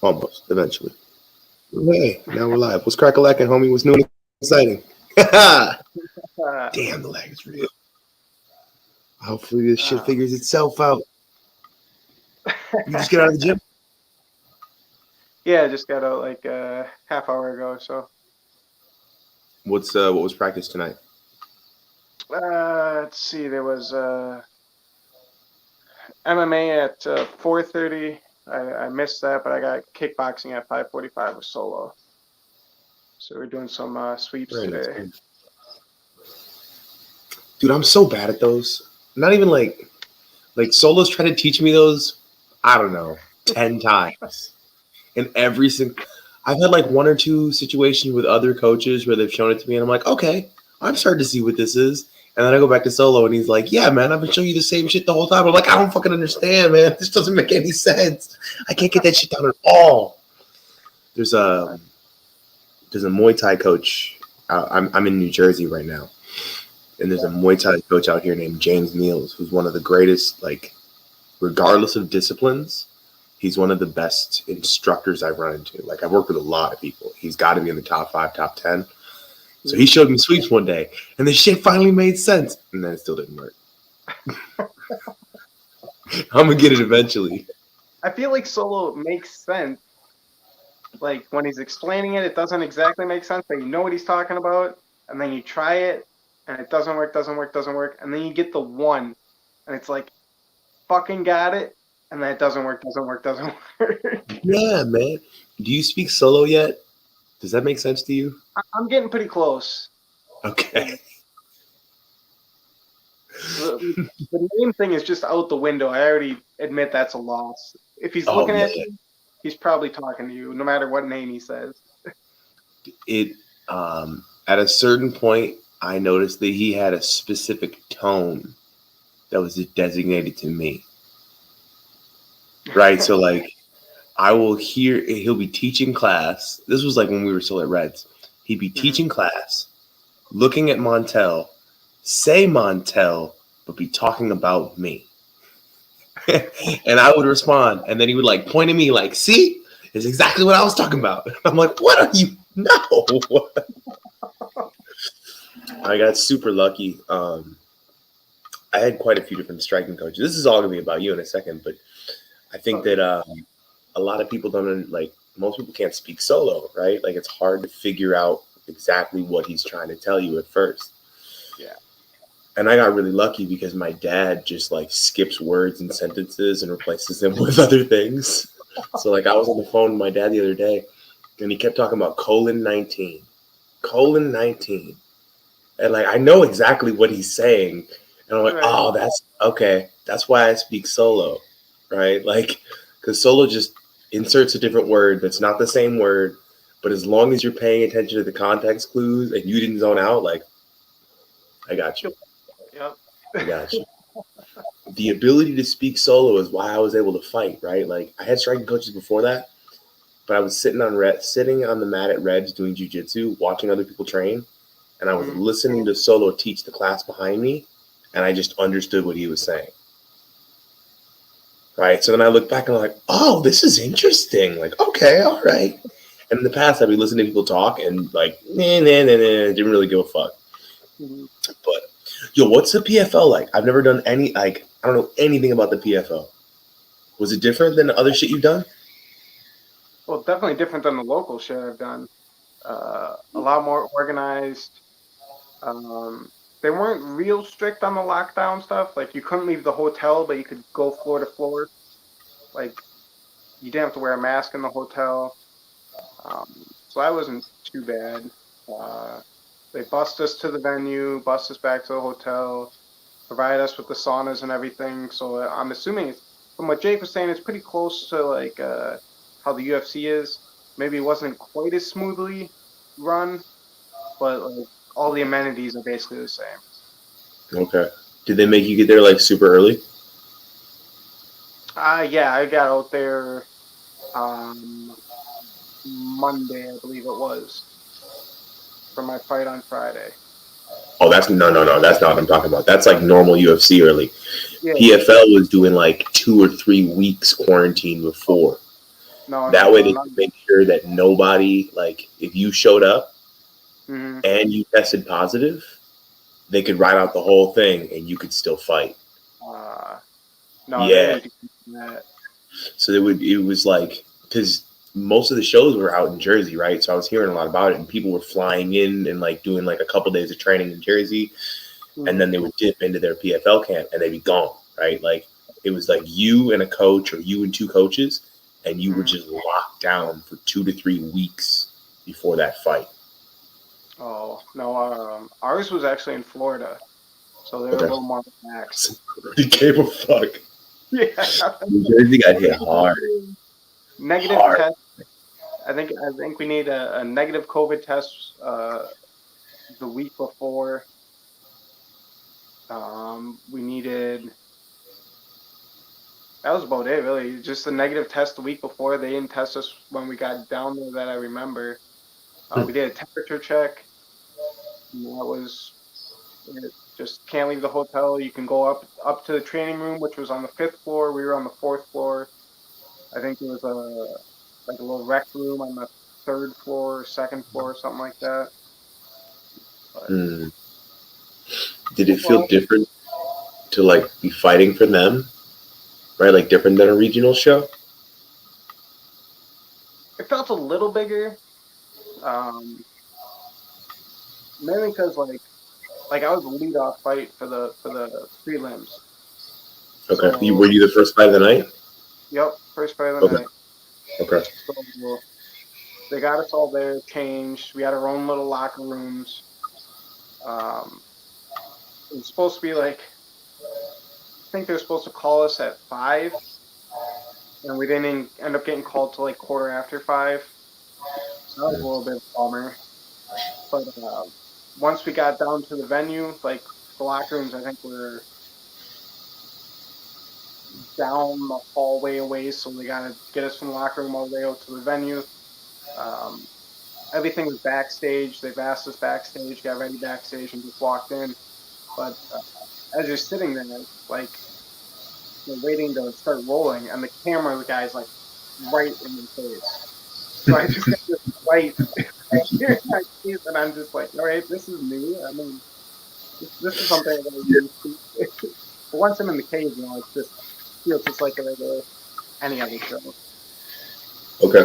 Almost, eventually. Hey, now we're live. What's crack-a-lackin', homie? What's new and exciting? Damn, Uh, the lag is real. Hopefully this shit uh, figures itself out. You just get out of the gym? yeah, I just got out like a half hour ago. So What was practice tonight? let's see, there was MMA at 4:30. I missed that, but I got kickboxing at 5:45 with solo. So we're doing some sweeps Very nice. today. Dude, I'm so bad at those. Not even like Solo's trying to teach me those, I don't know, 10 times. And I've had like one or two situations with other coaches where they've shown it to me and I'm like, okay, I'm starting to see what this is. And then I go back to Solo and he's like, yeah, man, I've been showing you the same shit the whole time. I'm like, I don't fucking understand, man. This doesn't make any sense. I can't get that shit down at all. There's a Muay Thai coach. I'm in New Jersey right now. And there's a Muay Thai coach out here named James Niels, who's one of the greatest, like, regardless of disciplines, he's one of the best instructors I've run into. Like, I've worked with a lot of people. He's got to be in the top 5, top 10. So he showed me sweeps one day, and the shit finally made sense. And then it still didn't work. I'm going to get it eventually. I feel like solo makes sense. Like when he's explaining it, it doesn't exactly make sense, but you know what he's talking about, and then you try it, and it doesn't work, and then you get the one, and it's like, fucking got it, and then it doesn't work. Yeah, man. Do you speak Solo yet? Does that make sense to you? I'm getting pretty close. Okay. The name thing is just out the window. I already admit that's a loss. If he's looking at you, he's probably talking to you, no matter what name he says. At a certain point, I noticed that he had a specific tone that was designated to me. Right? So, like, I will hear, he'll be teaching class. This was like when we were still at Reds. He'd be teaching class, looking at Montel, say Montel, but be talking about me. And I would respond. And then he would like point at me like, see, it's exactly what I was talking about. I'm like, what are you? No. I got super lucky. I had quite a few different striking coaches. This is all going to be about you in a second, but I think that a lot of people don't, like, most people can't speak Solo, right? Like, it's hard to figure out exactly what he's trying to tell you at first. Yeah. And I got really lucky because my dad just, like, skips words and sentences and replaces them with other things. So, like, I was on the phone with my dad the other day, and he kept talking about colon-19. Colon-19. And, like, I know exactly what he's saying. And I'm like, oh, that's okay. That's why I speak Solo, right? Like, because Solo just inserts a different word that's not the same word. But as long as you're paying attention to the context clues and you didn't zone out, like, I got you. Yep. I got you. The ability to speak Solo is why I was able to fight, right? Like, I had striking coaches before that, but I was sitting on the mat at Reds doing jiu-jitsu, watching other people train, and I was listening to Solo teach the class behind me, and I just understood what he was saying. Right? So then I look back and I'm like, oh, this is interesting. Like, okay, all right. And in the past, I'd be listening to people talk and like, nah, didn't really give a fuck. But, yo, what's the PFL like? I've never done I don't know anything about the PFL. Was it different than other shit you've done? Well, definitely different than the local shit I've done. A lot more organized. They weren't real strict on the lockdown stuff. Like, you couldn't leave the hotel, but you could go floor to floor. Like, you didn't have to wear a mask in the hotel. So that wasn't too bad. They bussed us to the venue, bussed us back to the hotel, provided us with the saunas and everything. So I'm assuming, from what Jake was saying, it's pretty close to like how the UFC is. Maybe it wasn't quite as smoothly run, but like all the amenities are basically the same. Okay. Did they make you get there like super early? Yeah, I got out there Monday, I believe it was, for my fight on Friday. Oh, that's no. That's not what I'm talking about. That's like normal UFC early. Yeah. PFL was doing like 2 or 3 weeks quarantine before. No, no, That way no, they not. could make sure that nobody, like, if you showed up Mm-hmm. and you tested positive, they could write out the whole thing and you could still fight. Uh, no, they Yeah. need to keep that. So it was like, because most of the shows were out in Jersey, right? So I was hearing a lot about it, and people were flying in and like doing like a couple days of training in Jersey, and Mm-hmm. then they would dip into their PFL camp and they'd be gone, right? Like it was like you and a coach or you and two coaches, and you were Mm-hmm. just locked down for 2 to 3 weeks before that fight. Oh no, ours was actually in Florida, so they're a Okay. little more relaxed. He gave a fuck. Yeah, New Jersey got hit hard. negative Hard. test. I think we need a negative COVID test the week before. We needed. That was about it, really. Just a negative test the week before. They didn't test us when we got down there that I remember. We did a temperature check. And that was it. Just can't leave the hotel. You can go up to the training room, which was on the fifth floor. We were on the fourth floor. I think there was a little rec room on the third floor, second floor, something like that. But Mm. Did it feel overall, different to like be fighting for them, right? Like different than a regional show? it felt a little bigger. Um, Mainly because like I was the lead off fight for the prelims. Okay. So Were you the first fight of the night? yep, first fight of the Okay. night. Okay. So they got us all there, changed. We had our own little locker rooms. Um, it was supposed to be like I think they were supposed to call us at 5, and we didn't end up getting called till like quarter after 5. So that was a little bit of a bummer. But once we got down to the venue, like the locker rooms, I think were down the hallway away, so they got to get us from the locker room all the way out to the venue. Um, Everything was backstage. They've asked us backstage, got ready backstage, and just walked in. But as you're sitting there, like waiting to start rolling, and the camera, the guy's like right in your face. So I just got this light right here in my face, and I'm just like, all right, this is new. I mean, this is something I gotta Yeah. use. But once I'm in the cage, it's just feels just like a regular any other show. Okay.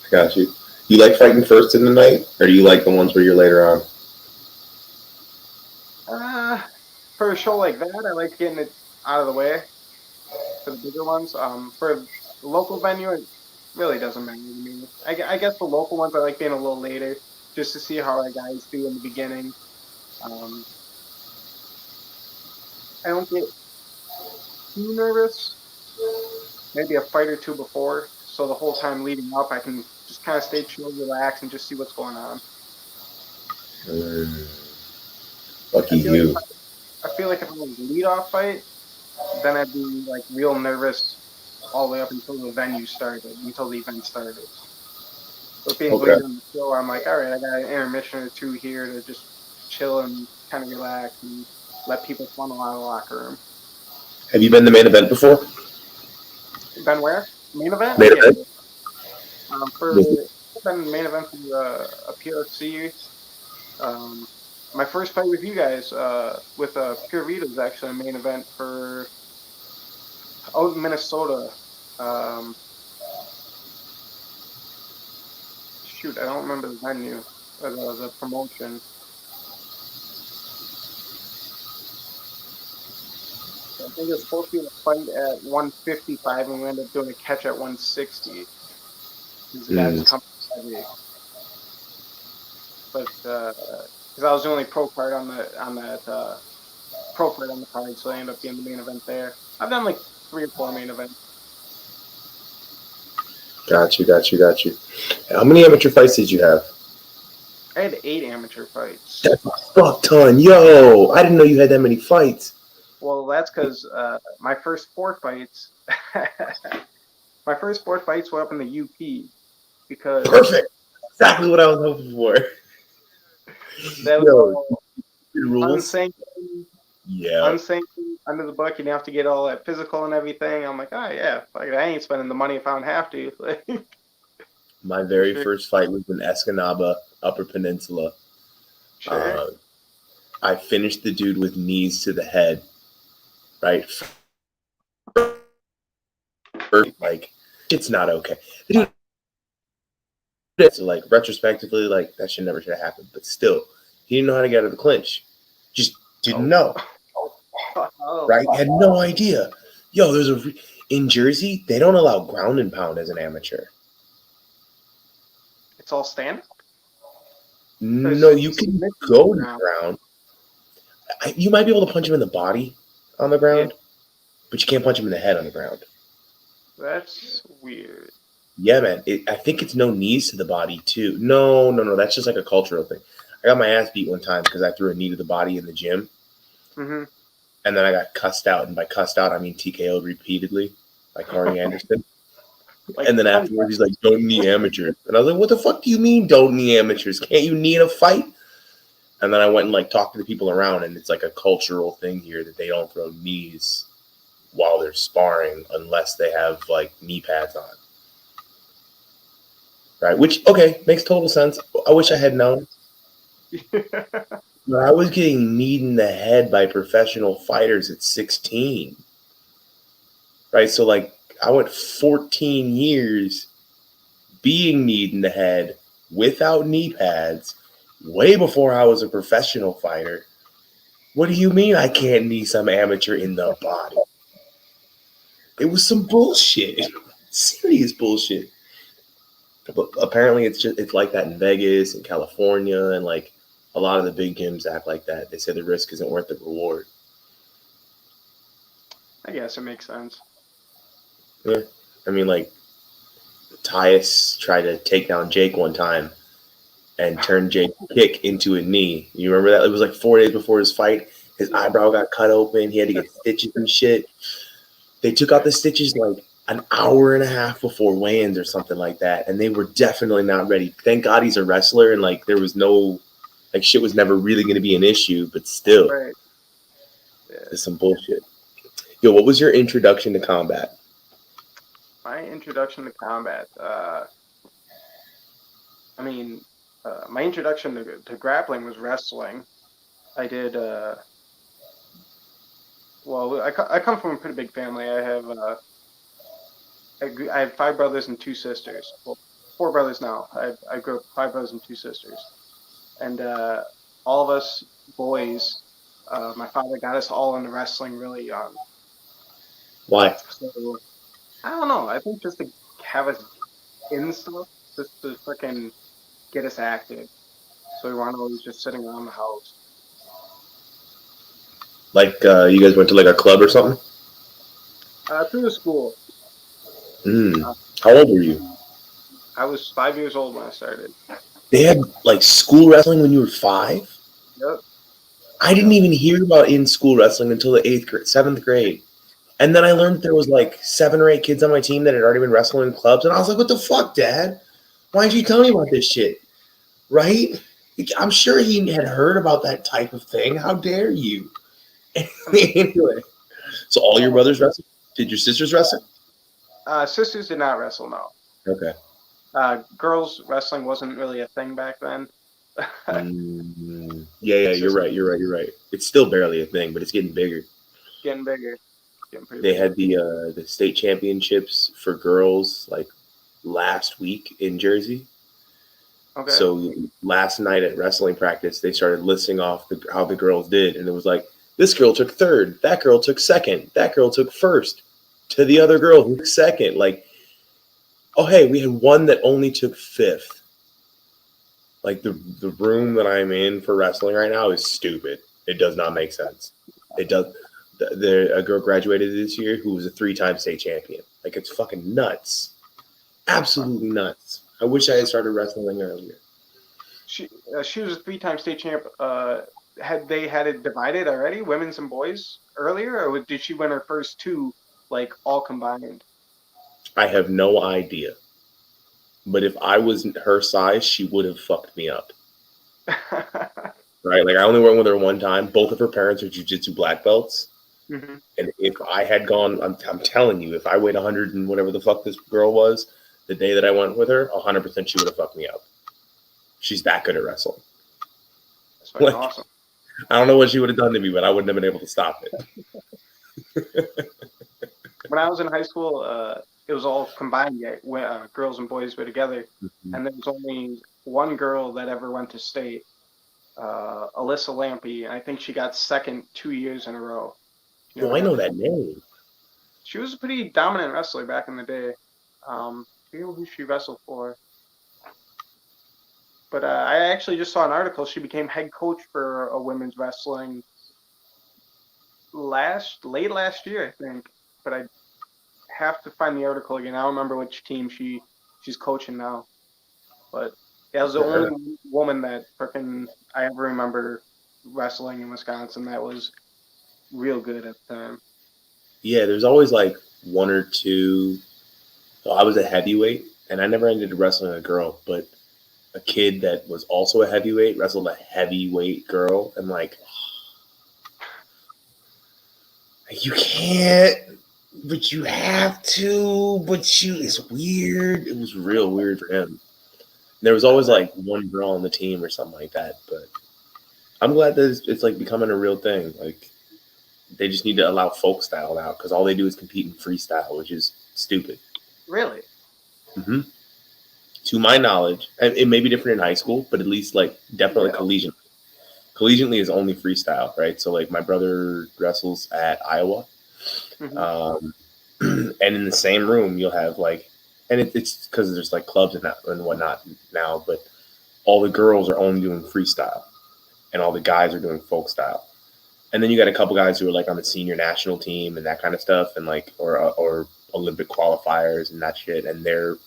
I got you. You like fighting first in the night, or do you like the ones where you're later on? Uh, for a show like that, I like getting it out of the way for the bigger ones. For the local venue, it really doesn't matter to me. I guess the local ones I like being a little later just to see how our guys do in the beginning. Um, I don't get too nervous. Maybe a fight or two before, so the whole time leading up, I can just kind of stay chill, relax, and just see what's going on. Mm, I lucky feel like you. I feel like if I was lead off fight, then I'd be like real nervous all the way up until the venue started, until the event started. But being Okay. later in the show, I'm like, all right, I got an intermission or two here to just chill and kind of relax and let people funnel out of the locker room. Have you been the main event before? Then where? Main event? Main Yeah. event? For been main event for a PRC. Um, my first fight with you guys, with Pure Vita is actually a main event for out in Minnesota. Um, Shoot, I don't remember the venue or the promotion. I think it was supposed to be a fight at 155, and we ended up doing a catch at 160 because the guy was Mm, coming heavy. But because I was the only pro card on that pro card on the card, so I ended up being the main event there. I've done like 3 or 4 main events. got you. Got you. Got you. How many amateur fights did you have? I had 8 amateur fights. That's a fuck ton. Yo, I didn't know you had that many fights. Well, that's because my first 4 fights, my first 4 fights were up in the UP because Perfect. Exactly what I was hoping for. that was Yo, all good rules. unsanctioned, Yeah. unsanctioned under the book. You didn't have to get all that physical and everything. I'm like, oh yeah, like I ain't spending the money if I don't have to. Like, My for very sure, first fight was in Escanaba, Upper Peninsula. sure. Uh, I finished the dude with knees to the head, right? Like, it's not okay. The dude, so like retrospectively, like that should have happened. But still, he didn't know how to get out of the clinch. Just didn't Oh, know, oh, right? Had no idea. Yo, in Jersey, they don't allow ground and pound as an amateur. it's all stand. There's No, a you can submission to the go to the ground. ground. You might be able to punch him in the body on the Yeah, ground, but you can't punch him in the head on the ground. that's weird. Yeah, man. I think it's no knees to the body too. No. That's just like a cultural thing. I got my ass beat one time because I threw a knee to the body in the gym, Mm-hmm. and then I got cussed out. And by cussed out, I mean TKO'd repeatedly by Corey Anderson. Like And then 10 afterwards, he's like, "Don't knee amateurs." And I was like, "What the fuck do you mean, don't knee amateurs? Can't you knee in a fight?" And then I went and like talked to the people around, and it's like a cultural thing here that they don't throw knees while they're sparring unless they have like knee pads on. Right? Which, okay, makes total sense. I wish I had known. But I was getting kneed in the head by professional fighters at 16. Right? So, like, I went 14 years being kneed in the head without knee pads way before I was a professional fighter. What do you mean I can't knee some amateur in the body? It was some bullshit. Serious bullshit. But apparently it's like that in Vegas and California, and like a lot of the big gyms act like that. They say the risk isn't worth the reward. I guess it makes sense. Yeah. I mean, like Tyus tried to take down Jake one time and turn Jake's kick into a knee. You remember that? It was like 4 days before his fight. His eyebrow got cut open. He had to get stitches and shit. They took out the stitches like an hour and a half before weigh-ins or something like that, and they were definitely not ready. Thank God he's a wrestler, and like there was no like shit was never really going to be an issue, but still, Right. Yeah. it's some bullshit. Yo, what was your introduction to combat? My introduction to combat. I mean, my introduction to grappling was wrestling. I did. Well, I come from a pretty big family. I have 5 brothers and 2 sisters. Well, 4 brothers now. I grew up with 5 brothers and 2 sisters, and all of us boys. My father got us all into wrestling really young. Why? So I don't know. I think just to have us in stuff, just to freaking get us active. So we weren't always just sitting around the house. Like you guys went to like a club or something? Through the school. Mm. Uh, How old were you? I was 5 years old when I started. They had like school wrestling when you were 5. Yep. I didn't Yep. even hear about in school wrestling until the 7th grade. And then I learned there was like 7 or 8 kids on my team that had already been wrestling in clubs. And I was like, what the fuck, Dad? Why didn't you tell me about this shit? Right? I'm sure he had heard about that type of thing. How dare you? Anyway, so all your brothers wrestle? Did your sisters wrestle? Sisters did not wrestle, no. Okay. Girls wrestling wasn't really a thing back then. Yeah, It's you're just right. You're right. It's still barely a thing, but it's getting bigger. getting bigger, getting pretty They big. had the state championships for girls like last week in Jersey. Okay. So last night at wrestling practice, they started listing off how the girls did, and it was like this girl took third, that girl took second, that girl took first, to the other girl who took second. Like, oh hey, we had one that only took fifth. Like the room that I'm in for wrestling right now is stupid. It does not make sense. It does. A girl graduated this year who was a 3-time state champion. Like it's fucking nuts. Absolutely nuts. I wish I had started wrestling earlier. She was a 3 time state champ. Had they had it divided already, women's and boys, earlier, or did she win her first 2 like all combined? I have no idea. But if I was her size, she would have fucked me up. Right? Like I only went with her one time. Both of her parents are jiu-jitsu black belts. Hmm. And if I had gone, I'm telling you, if I weighed 100 and whatever the fuck this girl was, the day that I went with her, 100% she would have fucked me up. She's that good at wrestling. That's fucking Like, awesome. I don't know what she would have done to me, but I wouldn't have been able to stop it. When I was in high school, it was all combined. Yeah, when girls and boys were together, and there was only one girl that ever went to state, Alyssa Lampy. I think she got second 2 years in a row. She Oh, never I know got. that name. She was a pretty dominant wrestler back in the day. I forget who she wrestled for, but I actually just saw an article. She became head coach for a women's wrestling late last year, I think. But I have to find the article again. I don't remember which team she's coaching now. But yeah, it was the only woman that freaking I ever remember wrestling in Wisconsin that was real good at the time. Yeah, there's always like one or two. So I was a heavyweight, and I never ended up wrestling a girl, but a kid that was also a heavyweight wrestled a heavyweight girl, and like you can't, but you have to, but you. It's weird. It was real weird for him. There was always like one girl on the team or something like that, but I'm glad that it's like becoming a real thing. Like they just need to allow folk style now because all they do is compete in freestyle, which is stupid. Really? Hmm. To my knowledge, and it may be different in high school, but at least like definitely Yeah. collegiate. Collegiately is only freestyle, right? So like my brother wrestles at Iowa, Hmm. um, and in the same room you'll have like, and it's because there's like clubs and whatnot now, but all the girls are only doing freestyle, and all the guys are doing folk style. And then you got a couple guys who are like on the senior national team and that kind of stuff, and like or Olympic qualifiers and that shit, and they're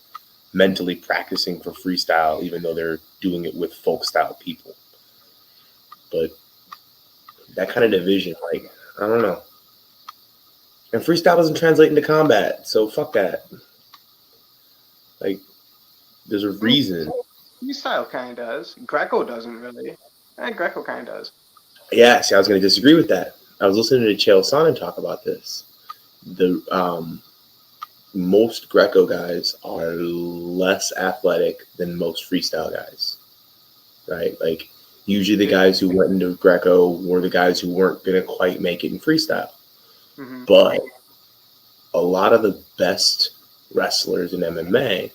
mentally practicing for freestyle, even though they're doing it with folk style people. But that kind of division, like I don't know, and freestyle doesn't translate into combat, so fuck that. Like, there's a I mean, reason. freestyle kind of does. Greco doesn't really. Greco kind of does. Yeah, see, I was going to disagree with that. I was listening to Chael Sonnen talk about this. The most Greco guys are less athletic than most freestyle guys, right? Like usually the Yeah. guys who went into Greco were the guys who weren't going to quite make it in freestyle. Hmm. But a lot of the best wrestlers in MMA,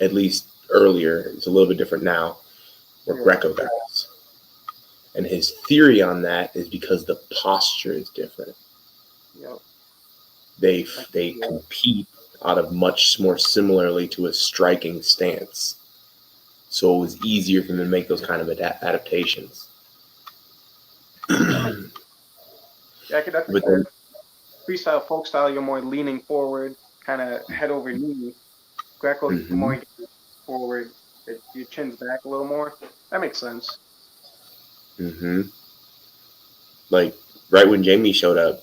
at least earlier, it's a little bit different now, were Yeah. Greco guys. And his theory on that is because the posture is different. Yep. They Like, they yeah. compete out of much more similarly to a striking stance. So it was easier for them to make those kind of adaptations. That makes, yeah, I could definitely But see then, that. Freestyle, folk style, you're more leaning forward, kind of head over knee. Greco, you're mhm, more forward, your chin's back a little more. That makes sense. mhm. Like right when Jamie showed up,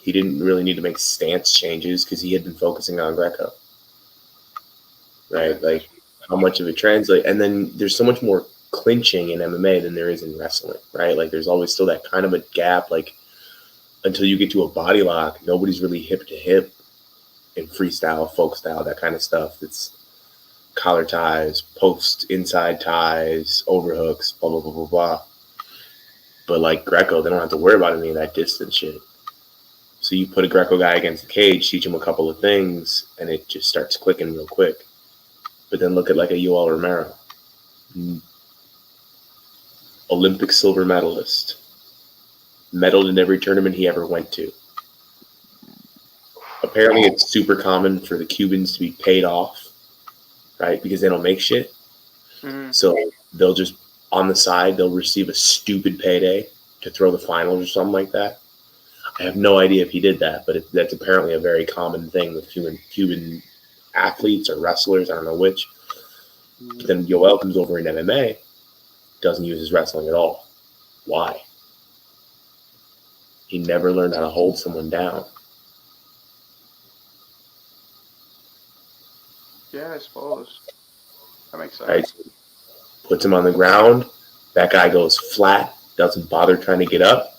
he didn't really need to make stance changes because he had been focusing on Greco, Yeah. right? Like how much of it translate, and then there's so much more clinching in MMA than there is in wrestling, right? Like there's always still that kind of a gap, like until you get to a body lock, nobody's really hip to hip in freestyle, folk style, that kind of stuff. It's collar ties, post inside ties, overhooks, blah blah blah blah blah. But like Greco, they don't have to worry about any of that distance shit. So you put a Greco guy against the cage, teach him a couple of things, and it just starts clicking real quick. But then look at like a Yoel Romero, Olympic silver medalist, medaled in every tournament he ever went to. Apparently, it's super common for the Cubans to be paid off, right? Because they don't make shit. Hmm. So they'll just on the side they'll receive a stupid payday to throw the finals or something like that. I have no idea if he did that, but that's apparently a very common thing with Cuban athletes or wrestlers. I don't know which. But then Yoel comes over in MMA, doesn't use his wrestling at all. Why? He never learned how to hold someone down. Yeah, I suppose. That makes Right? sense. Puts him on the ground. That guy goes flat, doesn't bother trying to get up.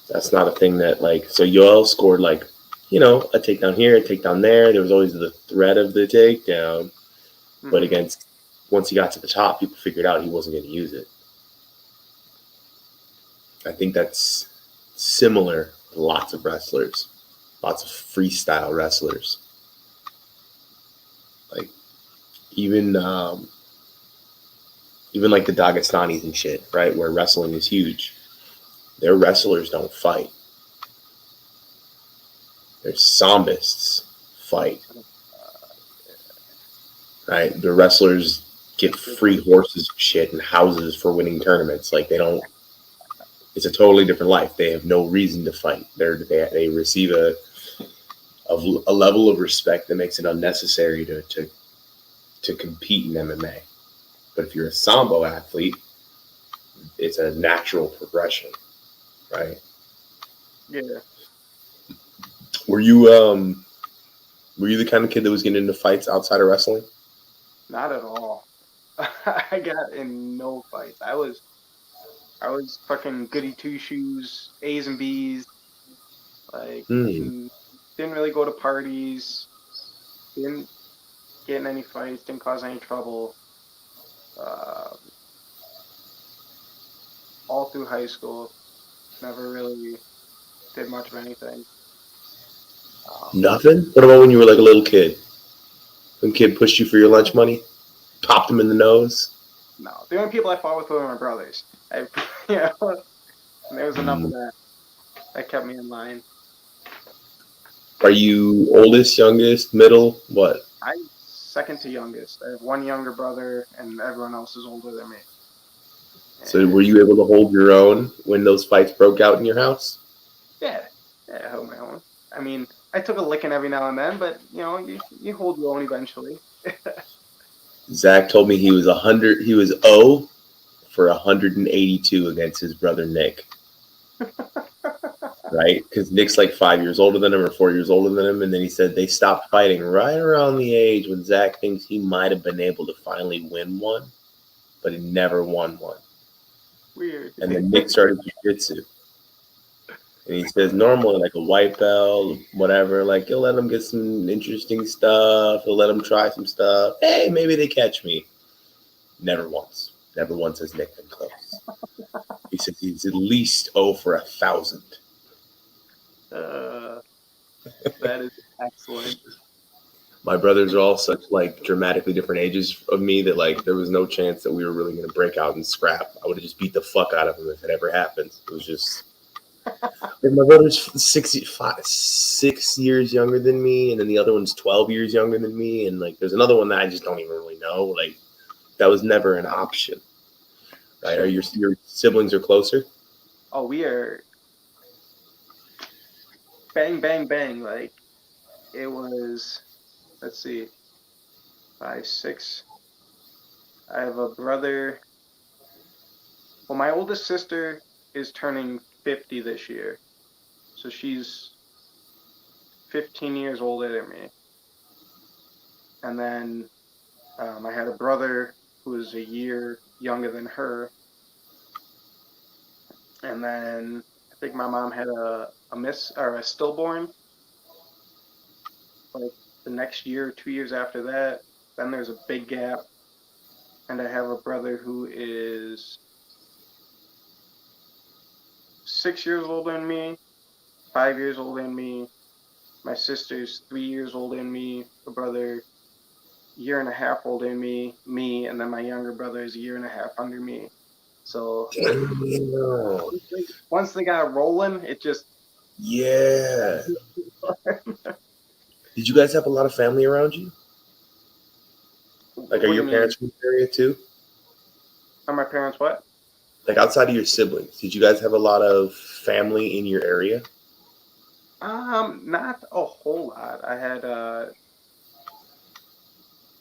That's not a thing that like. So Yoel scored like, a takedown here, a takedown there. There was always the threat of the takedown, but Hmm. against once he got to the top, people figured out he wasn't going to use it. I think that's similar to lots of wrestlers, lots of freestyle wrestlers. Like even even like the Dagestanis and shit, right? Where wrestling is huge. Their wrestlers don't fight. Their sambists fight, right? The wrestlers get free horses and shit and houses for winning tournaments. Like they don't. It's a totally different life. They have no reason to fight. They receive a level of respect that makes it unnecessary to compete in MMA. But if you're a sambo athlete, it's a natural progression, right? Yeah, Were you the kind of kid that was getting into fights outside of wrestling? not at all. I got in no fights. I was fucking goody two shoes, A's and B's. Like, Hmm. didn't really go to parties. Didn't get in any fights. Didn't cause any trouble. Uh, all through high school, never really did much of anything. Um, Nothing. What about when you were like a little kid? When kid pushed you for your lunch money, popped him in the nose. no, the only people I fought with were my brothers. I, you know, and there was enough Hmm. of that. That kept me in line. Are you oldest, youngest, middle? What? I'm second to youngest. I have one younger brother, and everyone else is older than me. So were And you able to hold your own when those fights broke out in your house? yeah, yeah, I hold my own. I mean, I took a licking every now and then, but you hold your own eventually. Zach told me he was 100. He was 0 for 182 against his brother Nick. Right? Because Nick's like 5 years older than him or 4 years older than him, and then he said they stopped fighting right around the age when Zach thinks he might have been able to finally win one, but he never won one. Weird. And then Nick started jiu-jitsu. And he says normally like a white belt, whatever, like he'll let him get some interesting stuff. He'll let him try some stuff. Hey, maybe they catch me. Never once. Never once has Nick been close. He says he's at least 0 for 1,000. Uh, that is excellent. My brothers are all such like dramatically different ages of me that like there was no chance that we were really gonna break out and scrap. I would have just beat the fuck out of him if it ever happened. It was just like my brother's 6 years younger than me, and then the other one's 12 years younger than me, and like there's another one that I just don't even really know. Like that was never an option, right? Are your siblings are closer? Oh, we are bang, bang, bang. Like it was. Let's see, 5, 6. I have a brother. Well, my oldest sister is turning 50 this year, so she's 15 years older than me. And then I had a brother who was a year younger than her. And then I think my mom had a miss or a stillborn like the next year, 2 years after that. Then there's a big gap. And I have a brother who is 6 years older than me, 5 years older than me. My sister's 3 years older than me. A brother year and a half older than me, and then my younger brother is a year and a half under me. So Damn. once they got rolling, it just Yeah. Did you guys have a lot of family around you? Like, are what do your you mean? parents from the area too? Are my parents what? Like, outside of your siblings, did you guys have a lot of family in your area? Not a whole lot.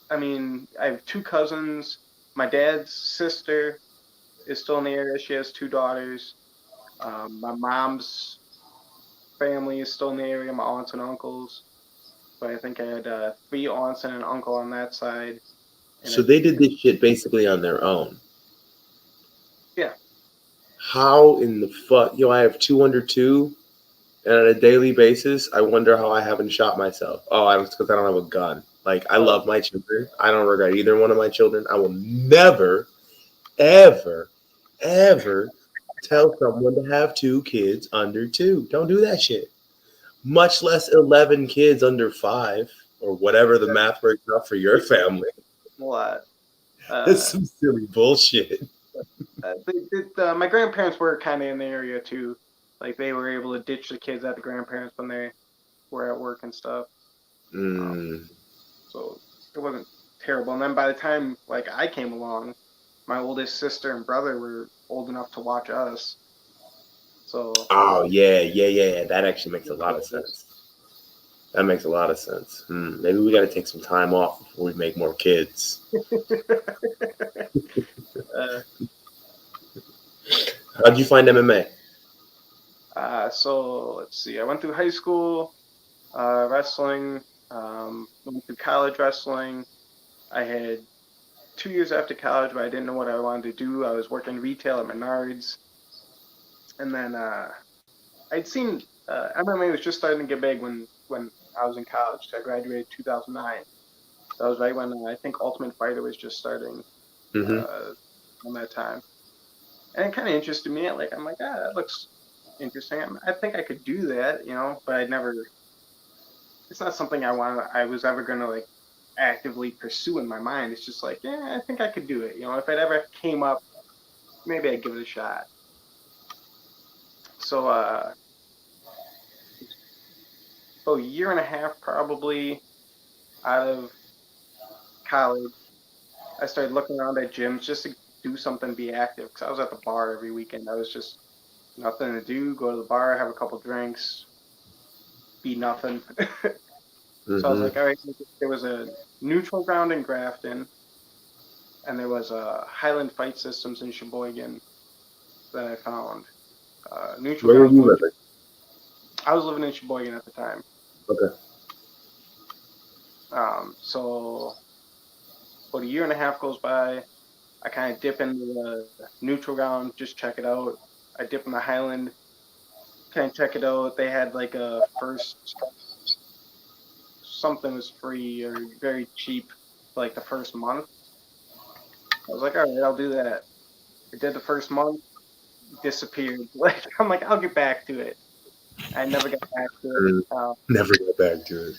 I mean, I have two cousins. My dad's sister is still in the area. She has two daughters. My mom's family is still in the area. My aunts and uncles. But I think I had three aunts and an uncle on that side, and So they did this shit basically on their own. yeah, How in the fuck? Yo, I have two under two, and on a daily basis, I wonder how I haven't shot myself. Oh, it's because I don't have a gun. Like, I Oh, love my children. I don't regret either one of my children. I will never, ever, ever tell someone to have two kids under two. Don't do that shit. Much less 11 kids under five or whatever the that's math works out for your family. a lot. That's Uh, some silly bullshit. my grandparents were kind of in the area too. Like they were able to ditch the kids at the grandparents when they were at work and stuff. Um, Mm. so it wasn't terrible. And then by the time like I came along, my oldest sister and brother were old enough to watch us. So Oh, yeah, yeah, yeah. That actually makes a lot of sense. That makes a lot of sense. Maybe we got to take some time off before we make more kids. uh, How'd you find MMA? so let's see. I went through high school wrestling. Went through college wrestling. I had 2 years after college where I didn't know what I wanted to do. I was working retail at Menards, and then I'd seen MMA was just starting to get big when I was in college. So I graduated 2009. That was right when I think Ultimate Fighter was just starting Mm-hmm. uh, on that time, and it kind of interested me. Like I'm like, that looks interesting. I think I could do that, but I never. It's not something I was ever gonna like actively pursue in my mind. It's just like, yeah, I think I could do it. If it ever came up, maybe I'd give it a shot. So, a year and a half probably out of college, I started looking around at gyms just to do something, be active. Because I was at the bar every weekend. I was just nothing to do. Go to the bar, have a couple drinks, be nothing. So I was Mm-hmm. like, all right. There was a neutral ground in Grafton, and there was a Highland Fight Systems in Sheboygan that I found. Neutral Where were ground's you going. living? I was living in Sheboygan at the time. Okay. So about a year and a half goes by. I kind of dip into the neutral ground, just check it out. I dip in the Highland, kind of check it out. They had like a first something was free or very cheap, like the first month. I was like, all right, I'll do that. I did the first month, disappeared. Like I'm like, I'll get back to it. I never got back to it. Mm. Never got back to it.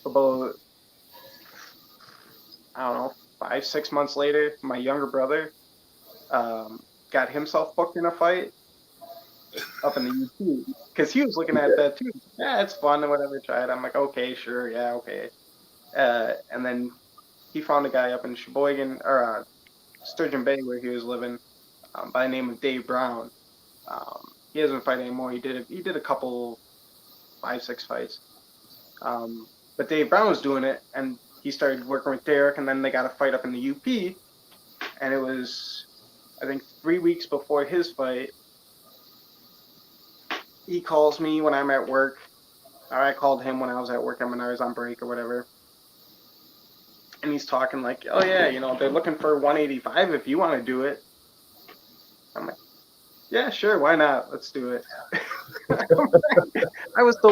About I don't know, 5, 6 months later, my younger brother um, got himself booked in a fight up in the UP because he was looking at that too. Yeah, it's fun and whatever. Try it. I'm like, okay, sure, yeah, okay. And then he found a guy up in Sheboygan or Sturgeon Bay where he was living by the name of Dave Brown. He doesn't fight anymore. He did a couple 5, 6 fights. But Dave Brown was doing it, and he started working with Derek, and then they got a fight up in the UP, and it was I think 3 weeks before his fight. He calls me when I'm at work. Or I called him when I was at work. When I was on break or whatever. And he's talking like, oh yeah, they're looking for 185 if you want to do it. I'm like, yeah, sure, why not? Let's do it. I was still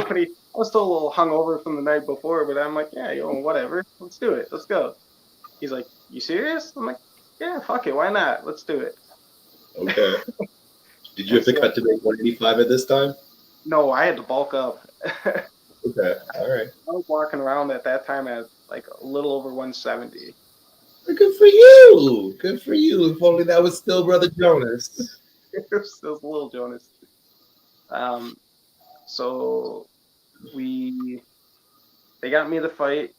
a little hungover from the night before, but I'm like, yeah, whatever, let's do it, let's go. He's like, you serious? I'm like, yeah, fuck it, why not? Let's do it. Okay. Did you And have to so, cut to make 185 at this time? no, I had to bulk up. I Okay. All right. was walking around at that time at like a little over 170. Good for you. Good for you. If only that was still Brother Jonas. It was a little Jonas. Um, so we they got me the fight.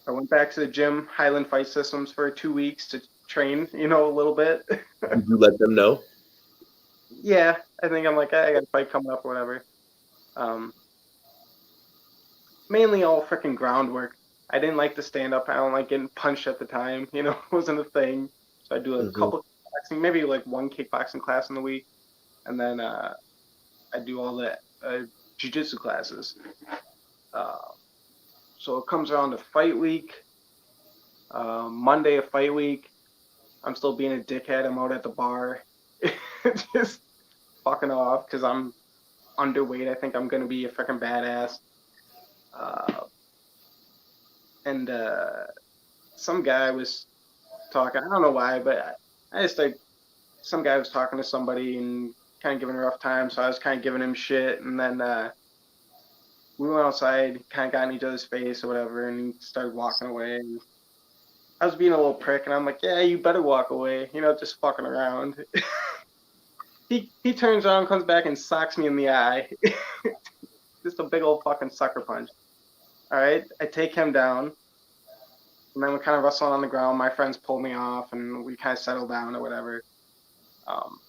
I went back to the gym, Highland Fight Systems, for 2 weeks to train, a little bit. Did you let them know? Yeah, I think I'm like, I got a fight coming up or whatever. Um, Mainly all freaking groundwork. I didn't like to stand up. I don't like getting punched at the time. It wasn't a thing. So I do a Mm-hmm. couple kickboxing, maybe like one kickboxing class in the week, and then I do all the jujitsu classes. Uh, so it comes around to fight week. Monday of fight week, I'm still being a dickhead. I'm out at the bar. just fucking off because I'm underweight. I think I'm gonna be a freaking badass. Uh, and some guy was talking. I don't know why, but I just like some guy was talking to somebody and kind of giving a rough time. So I was kind of giving him shit, and then we went outside, kind of got in each other's face or whatever, and he started walking away. And I was being a little prick, and I'm like, yeah, you better walk away, just fucking around. He turns around, comes back, and socks me in the eye. Just a big old fucking sucker punch. All right, I take him down, and then we're kind of wrestling on the ground. My friends pull me off, and we kind of settle down or whatever. Um,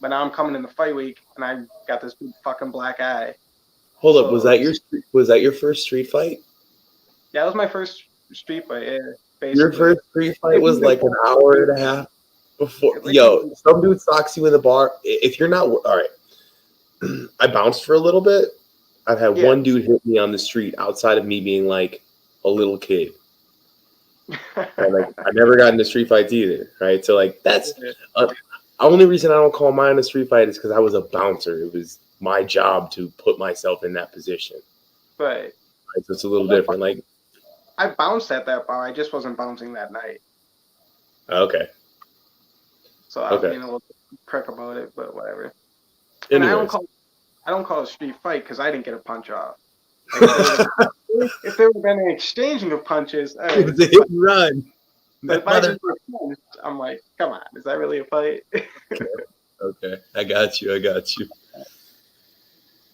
but now I'm coming in the fight week, and I got this big fucking black eye. Hold up, So was that your first street fight? yeah, that was my first street fight. Yeah, Your basically. first street fight It was wasn't like an hour and a half before. it, like, Yo, some dude socks you in the bar. If you're not all right, I bounced for a little bit. I've had yeah. one dude hit me on the street outside of me being like a little kid. And like I never got into street fights either, right? So like that's only reason I don't call mine a street fight is because I was a bouncer. It was my job to put myself in that position. But Right? So it's a little different. Like I bounced at that bar. I just wasn't bouncing that night. okay, So I was okay. being a little prick about it, but whatever. And Anyways, I don't call it a street fight because I didn't get a punch off. Like if there would have been an exchanging of punches, all it right. was a hit and run. But That if I mother. just get punched, I'm like, come on, is that really a fight? Okay, I got you. I got you.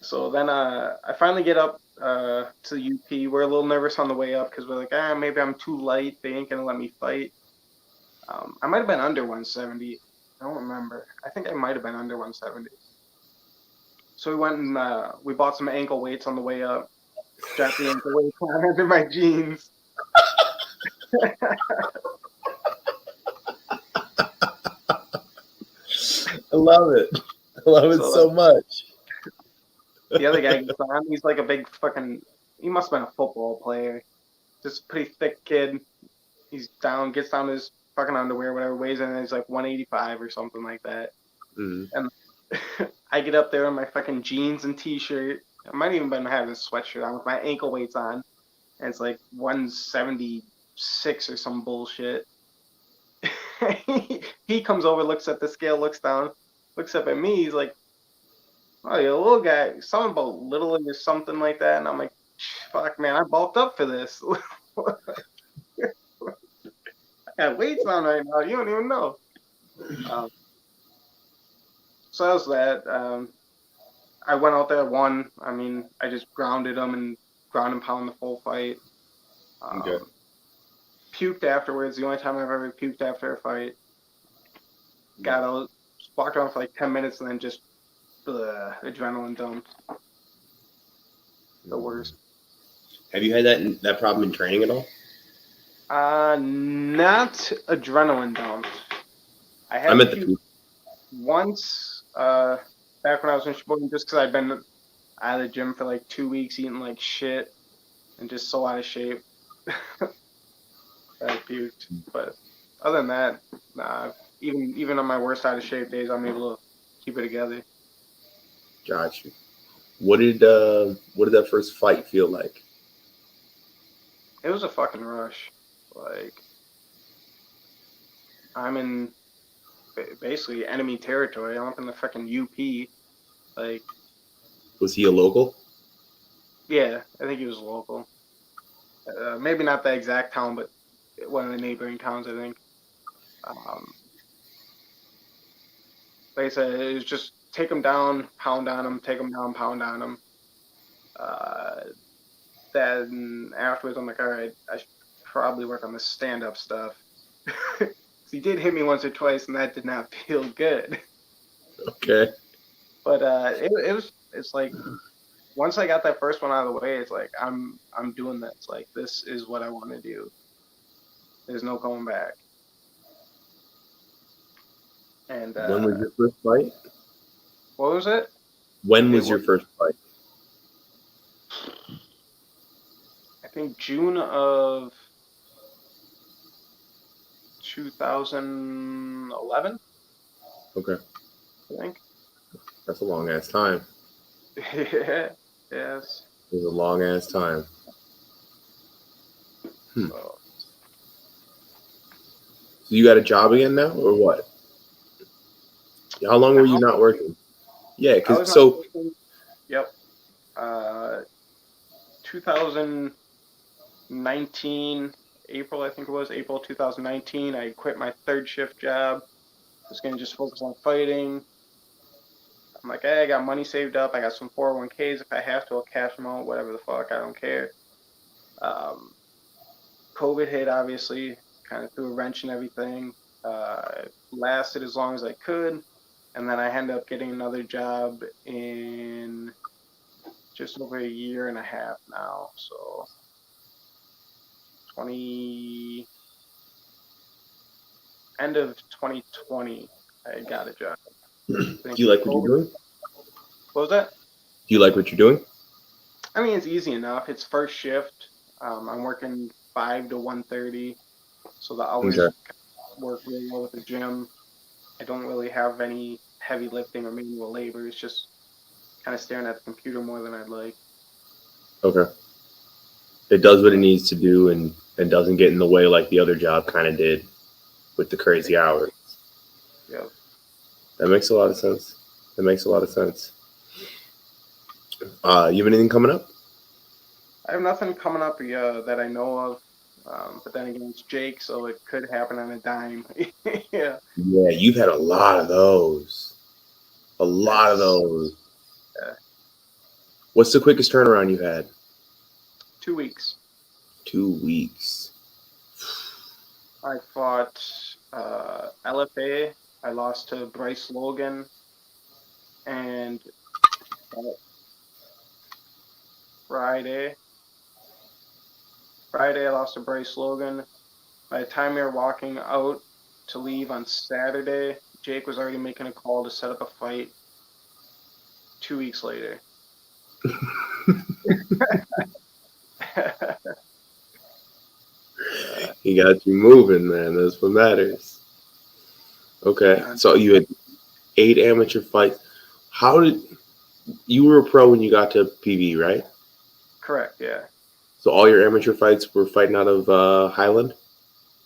So then I finally get up to UP. We're a little nervous on the way up because we're like, maybe I'm too light. They ain't gonna let me fight. I might have been under 170. I don't remember. I think I might have been under 170. So we went and we bought some ankle weights on the way up. Strapped the ankle weights on under my jeans. I love it. I love it so much. The other guy gets on. He's like a big fucking. He must have been a football player. Just a pretty thick kid. He's down, gets down to his fucking underwear, whatever, weighs in, and he's like 185 or something like that. Mm. And I get up there in my fucking jeans and t-shirt. I might even been having a sweatshirt on with my ankle weights on, and it's like 176 or some bullshit. He comes over, looks at the scale, looks down, looks up at me. He's like, "Oh, you little guy, something about little or something like that." And I'm like, "Fuck, man, I bulked up for this. I got weights on right now. You don't even know." So that was that. I went out there, won. I mean, I just grounded him and ground and pound the full fight. Okay. Puked afterwards. The only time I've ever puked after a fight. Got out, walked around for like 10 minutes and then just adrenaline dumped. The worst. Have you had that problem in training at all? Not adrenaline dumped. I had I'm at the puked once back when I was in Sheboygan just because I'd been out of the gym for like 2 weeks eating like shit and just so out of shape. I puked. But other than that, nah, even on my worst out of shape days, I'm able to keep it together. Got you. What did that first fight feel like? It was a fucking rush. Like, I'm in basically enemy territory. I'm up in the fucking UP. Like, Was he a local? yeah, I think he was local. Maybe not the exact town, but one of the neighboring towns, I think. Like I said, it was just take him down, pound on him, take him down, pound on him. Then afterwards, I'm like, all right, I should probably work on the stand-up stuff. He did hit me once or twice, and that did not feel good. Okay. But it's like once I got that first one out of the way, it's like I'm doing this. Like this is what I want to do. There's no going back. And When was your first fight? what was it? When was your first fight? I think June of 2011. Okay. I think. That's a long ass time. Yeah. Yes. It was a long ass time. So So you got a job again now, or what? How long were you now not working? Yeah, I because was not so working. Yep. 2019 April, I think it was April 2019. I quit my third shift job. Was gonna just focus on fighting. I'm like, hey, I got money saved up. I got some 401ks. If I have to, I'll cash them out. Whatever the fuck, I don't care. Um, COVID hit, obviously, kind of threw a wrench in everything. Lasted as long as I could, and then I ended up getting another job in just over a year and a half now. So 20 end of 2020, I got a job. I do think you like what you're COVID. doing? What was that? Do you like what you're doing? I mean, it's easy enough. It's first shift. I'm working 5 to 1:30, so the Okay. hours work really well with the gym. I don't really have any heavy lifting or manual labor. It's just kind of staring at the computer more than I'd like. Okay. It does what it needs to do and doesn't get in the way like the other job kind of did with the crazy hours. Yep. That makes a lot of sense. That makes a lot of sense. You have anything coming up? I have nothing coming up that I know of. But then again, it's Jake, so it could happen on a dime. Yeah, Yeah, you've had a lot of those. A lot of it's those. uh, What's the quickest turnaround you've had? 2 weeks. 2 weeks. I fought LFA. I lost to Bryce Logan, and uh, Friday. Friday, I lost to Bryce Logan. By the time we were walking out to leave on Saturday, Jake was already making a call to set up a fight 2 weeks later. uh, He got you moving, man. That's what matters. Okay. and So you had 8 amateur fights. How did you were a pro when you got to PV, right? correct, yeah. So all your amateur fights were fighting out of Highland?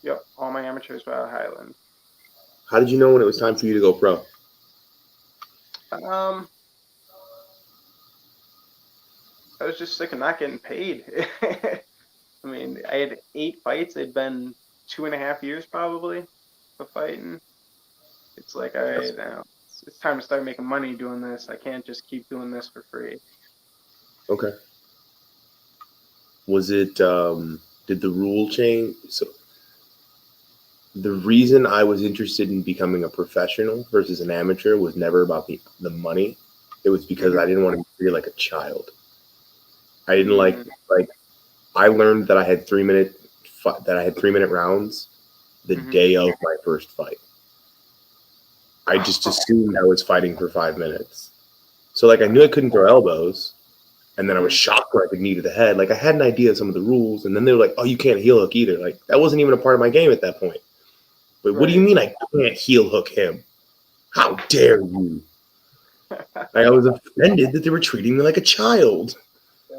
Yep, all my amateurs were out of Highland. How did you know when it was time for you to go pro? Um, I was just sick of not getting paid. I mean, I had 8 fights. It'd been 2.5 years probably of fighting. It's like, all That's right, now it's time to start making money doing this. I can't just keep doing this for free. okay. Was it did the rule change? So the reason I was interested in becoming a professional versus an amateur was never about the money. It was because Mm-hmm. I didn't want to be like a child. I didn't Mm, like I learned that I had 3 minute rounds the mm-hmm. day of my first fight. I just assumed I was fighting for 5 minutes. So like I knew I couldn't throw elbows, and then I was Mm-hmm. shocked when I could knee to the head. Like I had an idea of some of the rules, and then they were like, "Oh, you can't heel hook either." Like that wasn't even a part of my game at that point. But what do you Right. mean I can't heel hook him? How dare you? Like I was offended that they were treating me like a child.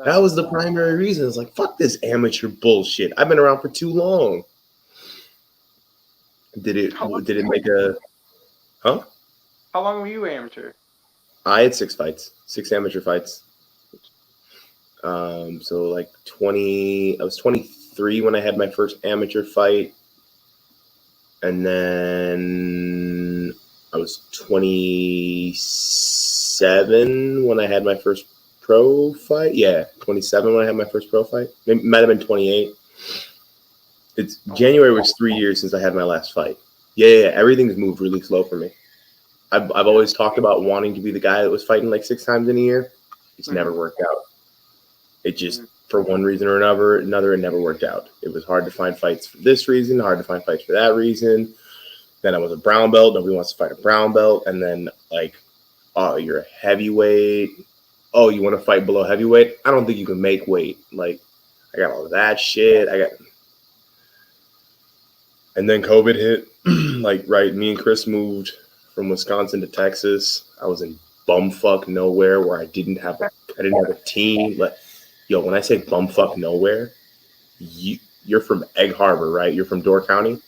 That Yeah. was the primary reason. It's like fuck this amateur bullshit. I've been around for too long. Did it? How long? Did it make a? Huh? How long were you amateur? I had 6 fights, 6 amateur fights. So like 20. I was 23 when I had my first amateur fight, and then I was 27 when I had my first pro fight. Yeah, 27 when I had my first pro fight. It might have been 28. It's Oh, January was 3 years since I had my last fight. Yeah. Everything's moved really slow for me. I've yeah. always talked about wanting to be the guy that was fighting like 6 times in a year. It's Mm-hmm. never worked out. It just Mm-hmm. for one reason or another, it never worked out. It was hard to find fights for this reason, hard to find fights for that reason. Then I was a brown belt. Nobody wants to fight a brown belt. And then like, oh, you're a heavyweight. Oh, you want to fight below heavyweight? I don't think you can make weight. Like, I got all that shit. And then COVID hit. Like, right, me and Chris moved from Wisconsin to Texas. I was in bumfuck nowhere where I didn't have a team. Like, yo, when I say bumfuck nowhere, you're from Egg Harbor, right? You're from Door County.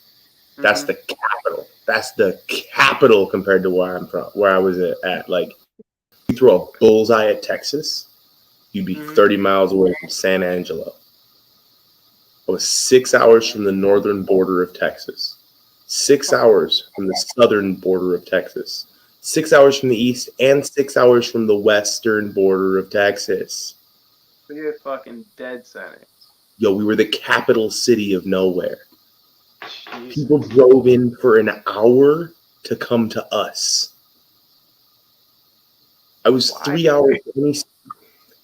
That's Hmm. the capital. That's the capital compared to where I'm from, where I was at. Like, you throw a bullseye at Texas, you'd be Hmm. 30 miles away from San Angelo. I was 6 hours from the northern border of Texas, 6 hours from the southern border of Texas, 6 hours from the east, and 6 hours from the western border of Texas. So you're fucking dead center. Yo, we were the capital city of nowhere. People Jesus. drove in for an hour to come to us. I was Why? 3 hours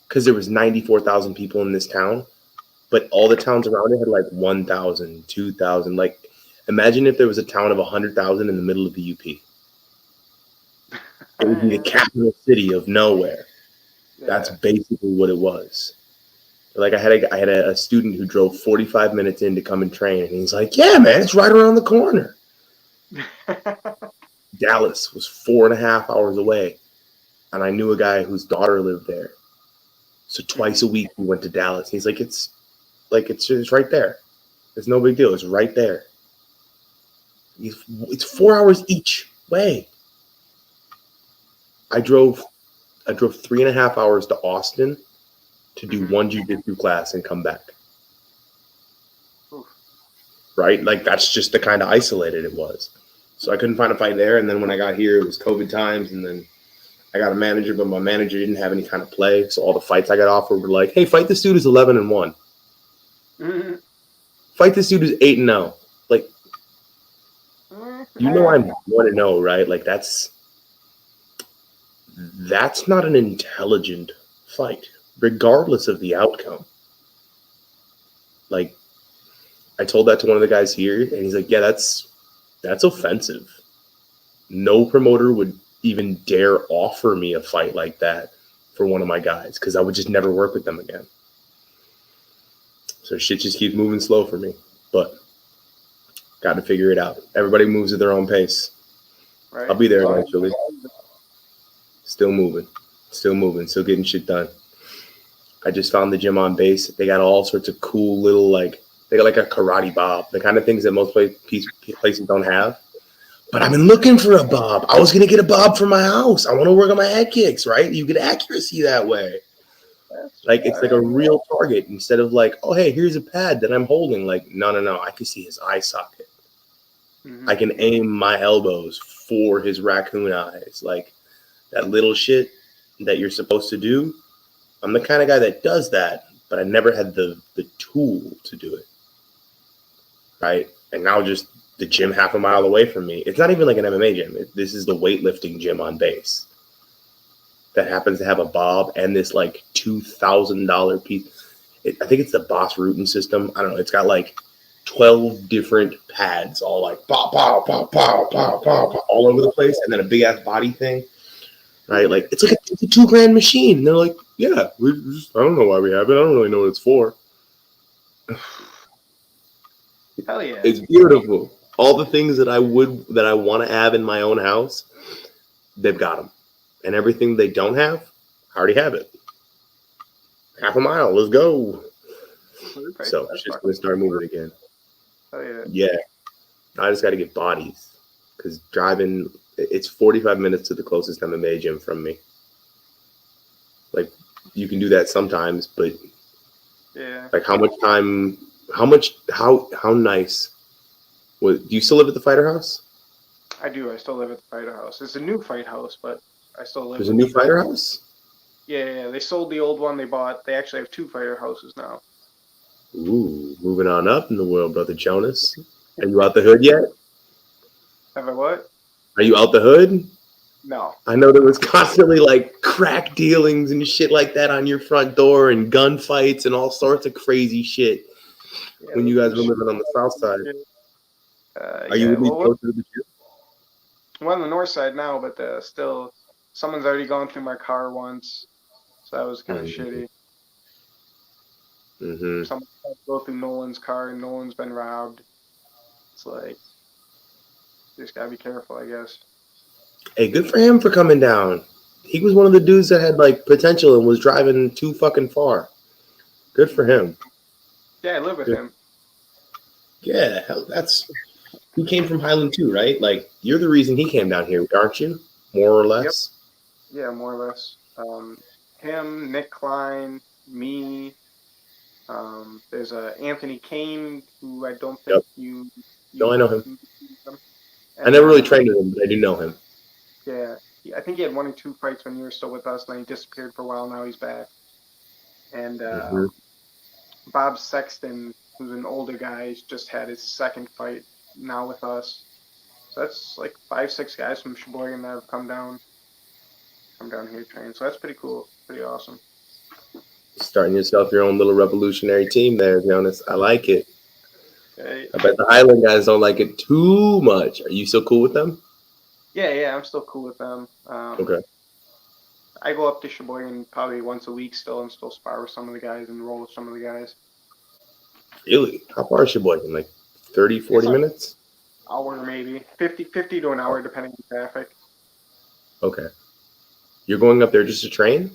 because there was 94,000 people in this town, but all the towns around it had like 1,000, 2,000. Like, imagine if there was a town of 100,000 in the middle of the UP. It would be the capital city of nowhere. That's Yeah. basically what it was. Like, I had a student who drove 45 minutes in to come and train, and he's like, "Yeah, man, it's right around the corner." Dallas was 4.5 hours away, and I knew a guy whose daughter lived there. So twice Mhm. a week we went to Dallas. He's like it's right there. It's no big deal. It's right there. It's 4 hours each way. I drove I drove 3.5 hours to Austin to do Mhm. one jujitsu class and come back. Oof. Right? Like, that's just the kind of isolated it was. So I couldn't find a fight there. And then when I got here, it was COVID times. And then I got a manager, but my manager didn't have any kind of play. So all the fights I got offered were like, "Hey, fight this dude who's 11-1. Mhm. Fight this dude who's 8-0." Like, Eh. I'm 1-0, right? Like, that's not an intelligent fight, regardless of the outcome. Like, I told that to one of the guys here, and he's like, "Yeah, that's offensive. No promoter would even dare offer me a fight like that for one of my guys because I would just never work with them again." So shit just keeps moving slow for me, but got to figure it out. Everybody moves at their own pace. I'll Right. be there As long as eventually. Still moving, still getting shit done. I just found the gym on base. They got all sorts of cool little, like, they got like a karate bob, the kind of things that most places don't have. But I've been looking for a bob. I was gonna get a bob for my house. I want to work on my head kicks, right? You get accuracy that way. that's Like, it's like a alright. real target instead of like, "Oh, hey, here's a pad that I'm holding." Like, no. I can see his eye socket. I Mhm. can aim my elbows for his raccoon eyes. Like, that little shit that you're supposed to do. I'm the kind of guy that does that, but I never had the tool to do it. Right? And now just the gym half a mile away from me. It's not even like an MMA gym. This is the weightlifting gym on base that happens to have a bob and this like $2,000 piece. I think it's the Boss Rutan system. I don't know. It's got like 12 different pads, all like pow, pow, pow, pow, pow, pow, pow, all over the place, and then a big ass body thing. Right? Like, it's a $2,000 machine. And they're like, "Yeah, I don't know why we have it. I don't really know what it's for." Hell yeah. It's beautiful. All the things that I want to have in my own house, they've got them, and everything they don't have, I already have it. Half a mile, let's go. Perfect. So That's shit's fucking gonna start moving again. hell yeah. Yeah, I just got to get bodies because driving, it's 45 minutes to the closest MMA gym from me. Like, you can do that sometimes, but Yeah. like, how much time? How nice? Do you still live at the Fighter House? I do. I still live at the fighter house. It's a new fight house, but I still live There's a with new it. Fighter House. Yeah. They sold the old one they bought. They actually have two fighter houses now. Ooh, moving on up in the world, brother Jonas. Are you out the hood yet? Have I what? Are you out the hood? No. I know there No. was constantly like crack dealings and shit like that on your front door and gunfights and all sorts of crazy shit Yeah. when There's you been guys were living on the south side. Are you Yeah. at least Well, closer to the gym? we're on the north side now, but still, someone's already gone through my car once, so that was kind of Mm-hmm. shitty. Mm-hmm. Someone tried to go through Nolan's car, and Nolan's been robbed. It's like, you just gotta be careful, I guess. Hey, good for him for coming down. He was one of the dudes that had like potential and was driving too fucking far. Good for Mhm. him. Yeah, I live with Good. him. Yeah, hell, that's he came from Highland too, right? Like you're the reason he came down here, aren't you? More or Yep. less. Yeah, more or less. Him, Nick Klein, me. There's a Anthony Kane who I don't think Yep. No, I know him. you know him. I And never really trained with him, but I do know him. yeah, I think he had 1 or 2 fights when you were still with us, and then he disappeared for a while. Now he's back. And Hmm. Bob Sexton, who's an older guy, he's just had his second fight now with us. So that's like 5, 6 guys from Sheboygan that have come down here to train. So that's pretty cool, pretty awesome. Starting yourself your own little revolutionary team there, Jonas. I like it. Okay. I bet the Highland guys don't like it too much. Are you still cool with them? Yeah, I'm still cool with them. Okay. I go up to Sheboygan probably once a week still and still spar with some of the guys and roll with some of the guys. Really? How far is Sheboygan? Like 30, It's 40 like minutes? an hour maybe, 50 to an Oh, hour depending on traffic. okay. You're going up there just to train?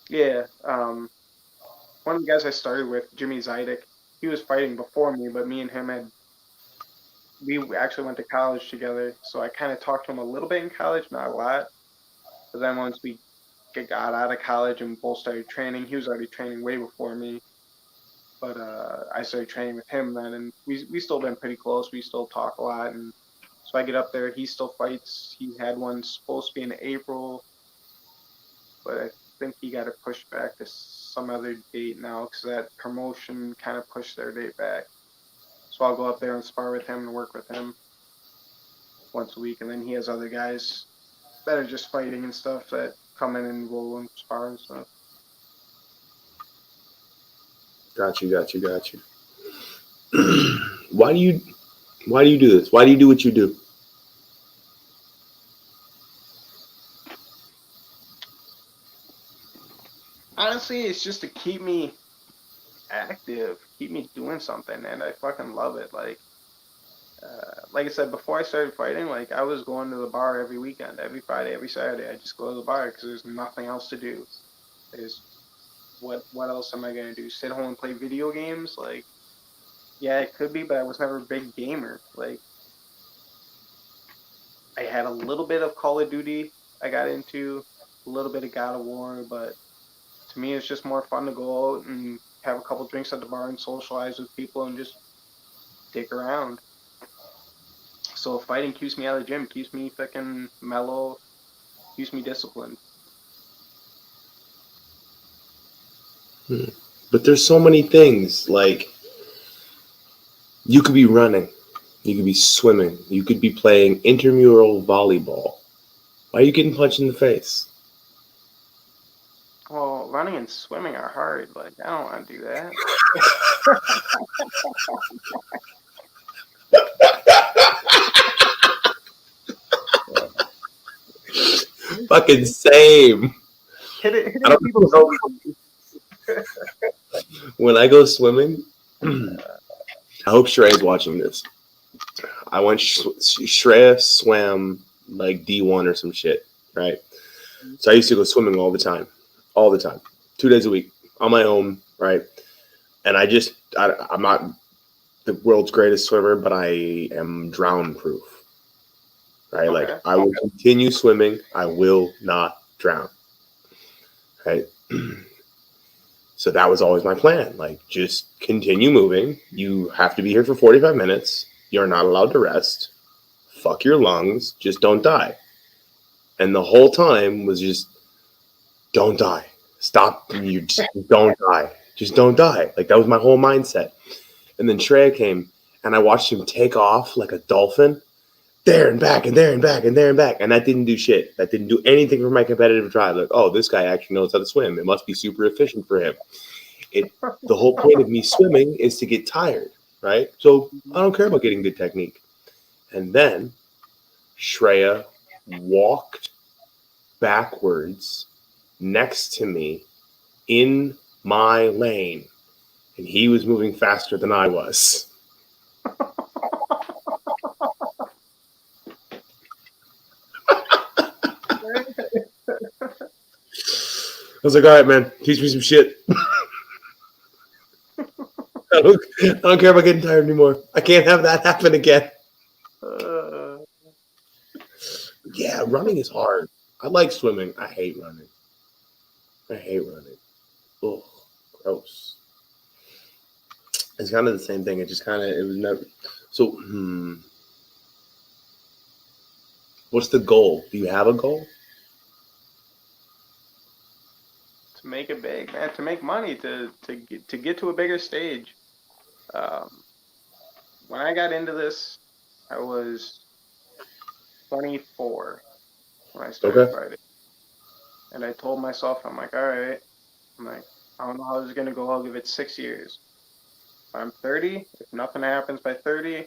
Yeah. One of the guys I started with, Jimmy Zidek, he was fighting before me, but me and him we actually went to college together. So I kind of talked to him a little bit in college, not a lot. But then once we got out of college and both started training, he was already training way before me. But I started training with him then, and we still been pretty close. We still talk a lot, and so I get up there. He still fights. He had one supposed to be in April, but I think he got it pushed back to some other date now because that promotion kind of pushed their date back. So I'll go up there and spar with him and work with him once a week, and then he has other guys that are just fighting and stuff that come in and roll and spar and stuff. Got you, got you, got you. why do you why do you do this? Why do you do what you do? Honestly, it's just to keep me active, keep me doing something, and I fucking love it. Like I said, before I started fighting, like I was going to the bar every weekend, every Friday, every Saturday. I just go to the bar because there's nothing else to do. There's what else am I gonna do? Sit home and play video games? Like, yeah, it could be, but I was never a big gamer. Like, I had a little bit of Call of Duty I got into, a little bit of God of War, but to me, it's just more fun to go out and have a couple drinks at the bar and socialize with people and just dick around. So fighting keeps me out of the gym, keeps me fucking mellow, keeps me disciplined. Hmm. But there's so many things. Like you could be running, you could be swimming, you could be playing intramural volleyball. Why are you getting punched in the face? Well, running and swimming are hard. Like, I don't want to do that. Yeah. Fucking same. I Hitting don't people's know. easy. When I go swimming, I hope Shreya's watching this. I went Shreya swam like D1 or some shit, right? So I used to go swimming all the time, 2 days a week on my own, right? And I'm not the world's greatest swimmer, but I am drown proof, right? Like Okay. I will continue swimming, I will not drown, right? So that was always my plan. Like just continue moving. You have to be here for 45 minutes. You're not allowed to rest. Fuck your lungs. Just don't die. And the whole time was just don't die. Stop. You just don't die. Just don't die. Like that was my whole mindset. And then Shreya came and I watched him take off like a dolphin, there and back and there and back and there and back. And that didn't do shit. That didn't do anything for my competitive drive. Like, oh, this guy actually knows how to swim. It must be super efficient for him. It the whole point of me swimming is to get tired, right? So I don't care about getting good technique. And then Shreya walked backwards next to me in my lane, and he was moving faster than I was. was like, all right, man, teach me some shit. I don't care about getting tired anymore. I can't have that happen again. Uh, Yeah, running is hard. I like swimming. I hate running. I hate running. Ugh, gross. It's kind of the same thing. It just kind of, it was never. So, what's the goal? Do you have a goal? to make it big, man, to make money, to get to a bigger stage. Um, when I got into this, I was 24 when I started Okay. fighting, and I told myself, I'm like, all right, I'm like, I don't know how this is gonna go. I'll give it 6 years. I'm 30. If nothing happens by 30,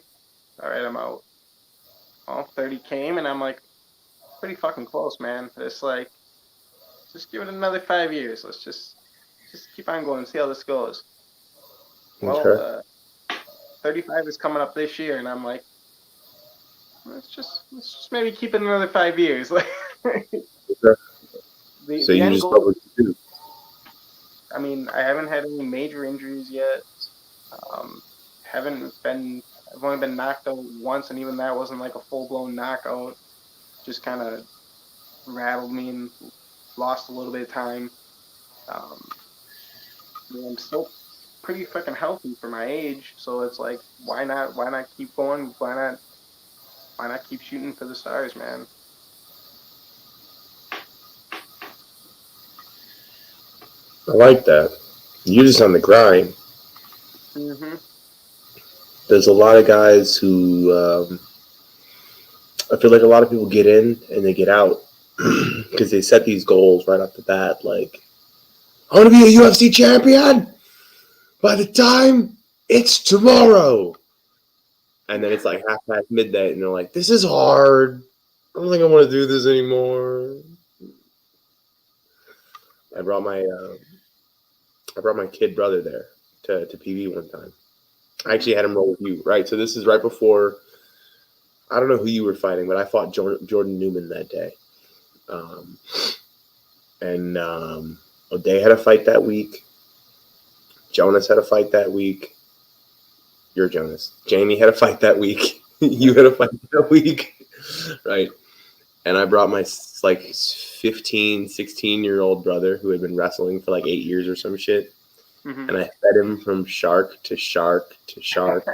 all right, I'm out. Well, 30 came, and I'm like, pretty fucking close, man. It's like, just give it another 5 years. Let's just keep on going, see how this goes. Well, Okay. 35 is coming up this year, and I'm like, let's just maybe keep it another 5 years. Like Okay. So the you end just love goal. what you do. I mean, I haven't had any major injuries yet. Um, haven't been. I've only been knocked out once, and even that wasn't like a full blown knockout. Just kind of rattled me and lost a little bit of time. Um, I mean, I'm still pretty fucking healthy for my age, so it's like, why not? Why not keep going? Why not keep shooting for the stars, man? I like that. You're just on the grind. Mm-hmm. There's a lot of guys who I feel like a lot of people get in and they get out because they set these goals right off the bat. Like, I want to be a UFC champion by the time it's tomorrow. And then it's like half past midnight, and they're like, "This is hard. I don't think I want to do this anymore." I brought my kid brother there to PV one time. I actually had him roll with you, right? So this is right before. I don't know who you were fighting, but I fought Jordan Newman that day. Um, and O'Day had a fight that week. Jonas had a fight that week. You're Jonas. Jamie had a fight that week. You had a fight that week, right? And I brought my like 15, 16-year-old brother who had been wrestling for like 8 years or some shit. Mm-hmm. And I fed him from shark to shark to shark.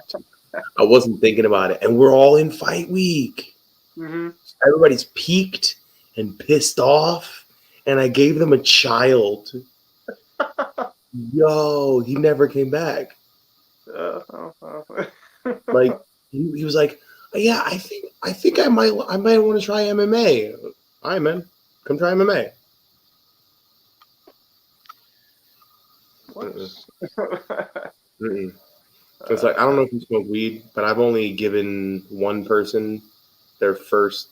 I wasn't thinking about it. And we're all in fight week. Mm-hmm. Everybody's peaked and pissed off. And I gave them a child. Yo, he never came back. Like he was like, yeah, I think I might want to try MMA. All right, man, come try MMA. Mm-mm, Whoops. mm-mm. It's like I don't know if you smoke weed, but I've only given one person their first.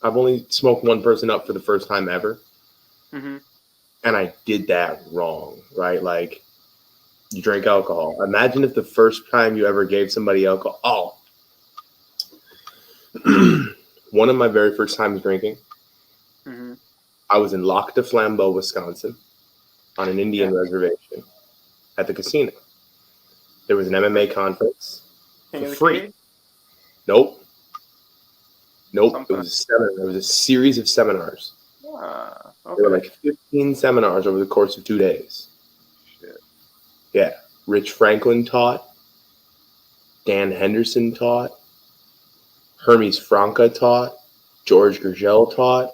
I've only smoked one person up for the first time ever, Mm-hmm. and I did that wrong, right? Like you drink alcohol. Imagine if the first time you ever gave somebody alcohol. Oh, one of my very first times drinking, Mm-hmm. I was in Lac de Flambeau, Wisconsin, on an Indian Yeah. reservation at the casino. There was an MMA conference King for of the free. Cage? Nope. It Something. was a seminar. It was a series of seminars. There were Okay. like 15 seminars over the course of 2 days. Shit. Yeah. Rich Franklin taught. Dan Henderson taught. Hermes Franca taught. George Gurgel taught.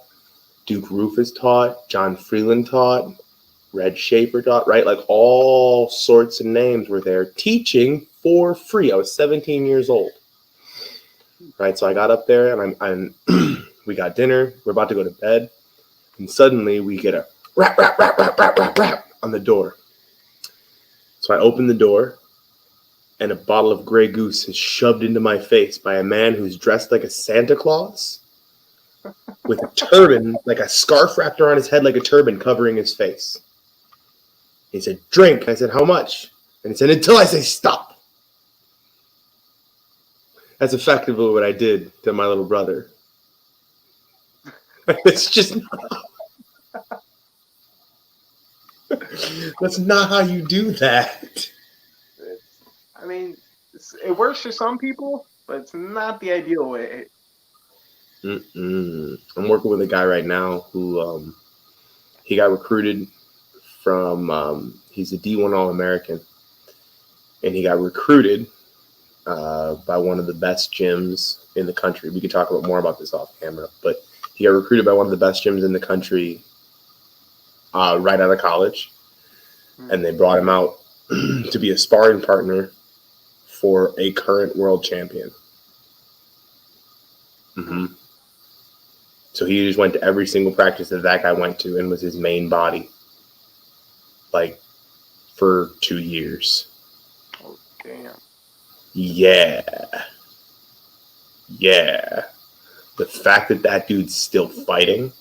Duke Rufus taught. John Freeland taught. Red Shaper taught. Right? Like all sorts of names were there teaching for free. I was 17 years old. Right? So I got up there and we got dinner. We're about to go to bed. And suddenly we get a rap, rap, rap, rap, rap, rap, rap on the door. So I open the door, and a bottle of Grey Goose is shoved into my face by a man who's dressed like a Santa Claus with a turban, like a scarf wrapped around his head like a turban covering his face. He said, drink. I said, how much? And he said, until I say stop. That's effectively what I did to my little brother. It's just That's not how you do that. I mean, it works for some people, but it's not the ideal way. I'm working with a guy right now who he got recruited from he's a D1 All American, and he got recruited by one of the best gyms in the country. We could talk about more about this off camera, but he got recruited by one of the best gyms in the country right out of college, and they brought him out to be a sparring partner for a current world champion. Mm-hmm. So he just went to every single practice that guy went to and was his main body, like for 2 years. Oh, damn. Yeah. The fact that dude's still fighting,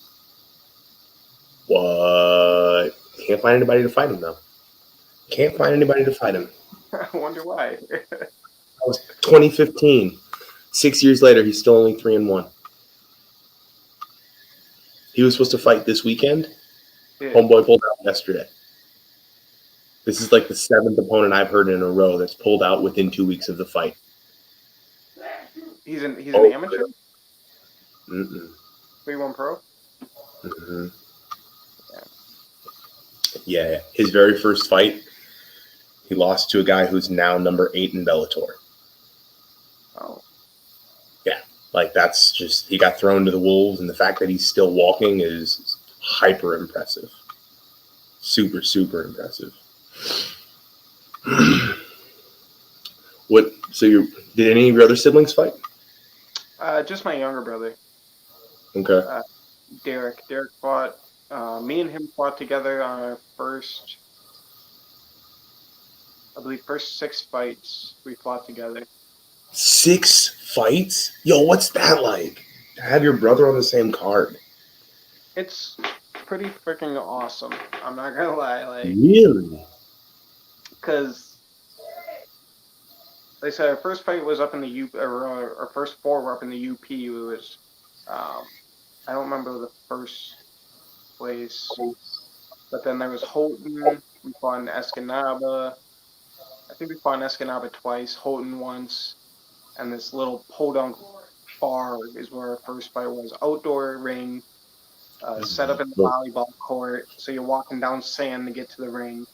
what? Can't find anybody to fight him though. Can't find anybody to fight him. I wonder why. That was 2015. 6 years later, he's still only 3-1. He was supposed to fight this weekend. Yeah. Homeboy pulled out yesterday. This is like the 7th opponent I've heard in a row that's pulled out within 2 weeks of the fight. He's an amateur? Mm-mm. 3-1 pro? Mm-hmm. Yeah. His very first fight, he lost to a guy who's now number 8 in Bellator. Oh. Yeah. Like, that's just, he got thrown to the wolves, and the fact that he's still walking is hyper impressive. Super, super impressive. Did any of your other siblings fight? Just my younger brother. Okay. Derek. Derek fought. Me and him fought together on our first 6 fights we fought together. 6 fights? Yo, what's that like? To have your brother on the same card. It's pretty freaking awesome. I'm not gonna lie, like, really? Because they said our first fight was up in the UP, or our first 4 were up in the UP. It was, I don't remember the first place, but then there was Houghton. We fought in Escanaba. I think we fought in Escanaba twice, Houghton once, and this little podunk bar is where our first fight was. Outdoor ring, set up in the volleyball court, so you're walking down sand to get to the ring.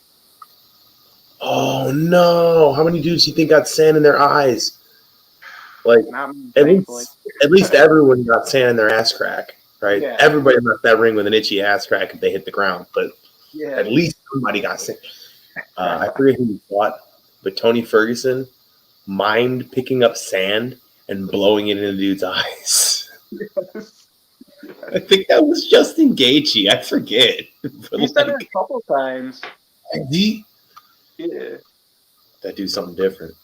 Oh no! How many dudes do you think got sand in their eyes? Like, at least everyone got sand in their ass crack, right? Yeah. Everybody left that ring with an itchy ass crack if they hit the ground, but at least somebody got sand. I forget who he fought, but Tony Ferguson mimed picking up sand and blowing it in the dude's eyes. Yes. I think that was Justin Gaethje. I forget. He's done it a couple times. Yeah. That dude's something different.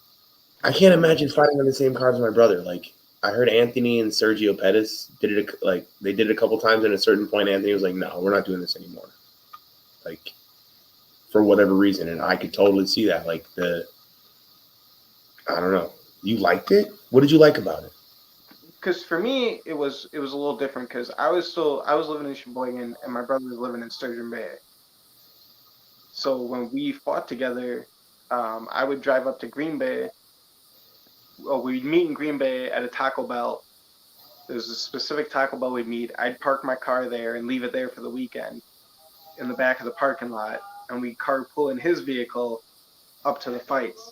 I can't imagine fighting on the same card as my brother. Like, I heard Anthony and Sergio Pettis did it. Like, they did it a couple times, and at a certain point, Anthony was like, "No, we're not doing this anymore." Like, for whatever reason, and I could totally see that. Like, I don't know. You liked it? What did you like about it? Because for me, it was a little different. Because I was living in Sheboygan, and my brother was living in Sturgeon Bay. So when we fought together, I would drive up to Green Bay. Well, we'd meet in Green Bay at a Taco Bell. There's a specific Taco Bell we'd meet. I'd park my car there and leave it there for the weekend in the back of the parking lot, and we'd carpool in his vehicle up to the fights.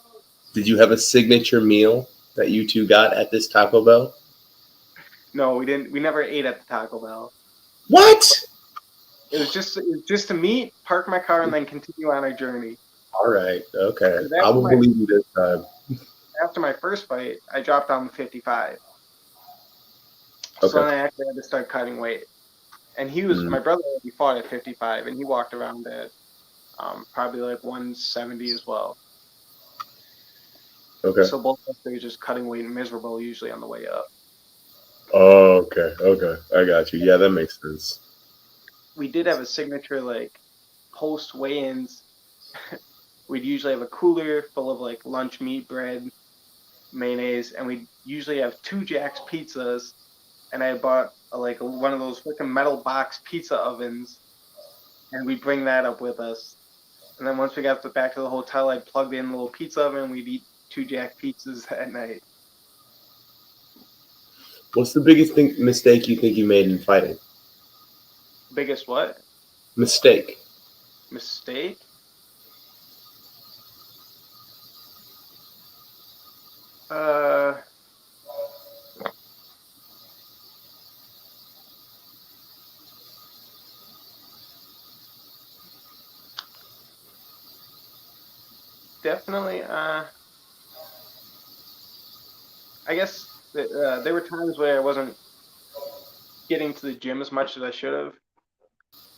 Did you have a signature meal that you two got at this Taco Bell? No, we didn't. We never ate at the Taco Bell. What? It was just to meet, park my car, and then continue on our journey. All right. Okay. I will believe you this time. After my first fight, I dropped down to 55. Okay. So then I actually had to start cutting weight. And my brother already fought at 55, and he walked around at probably like 170 as well. Okay. So both of us were just cutting weight and miserable usually on the way up. Oh, okay. I got you. Yeah, that makes sense. We did have a signature, like, post weigh-ins. We'd usually have a cooler full of, like, lunch meat, bread, mayonnaise, and we'd usually have 2 Jack's pizzas, and I bought one of those freaking metal box pizza ovens, and we'd bring that up with us. And then once we got back to the hotel, I plugged in a little pizza oven. We'd eat 2 Jack pizzas at night. What's the biggest mistake you think you made in fighting? Biggest what? Mistake. Mistake? Uh, definitely. I guess there were times where I wasn't getting to the gym as much as I should have.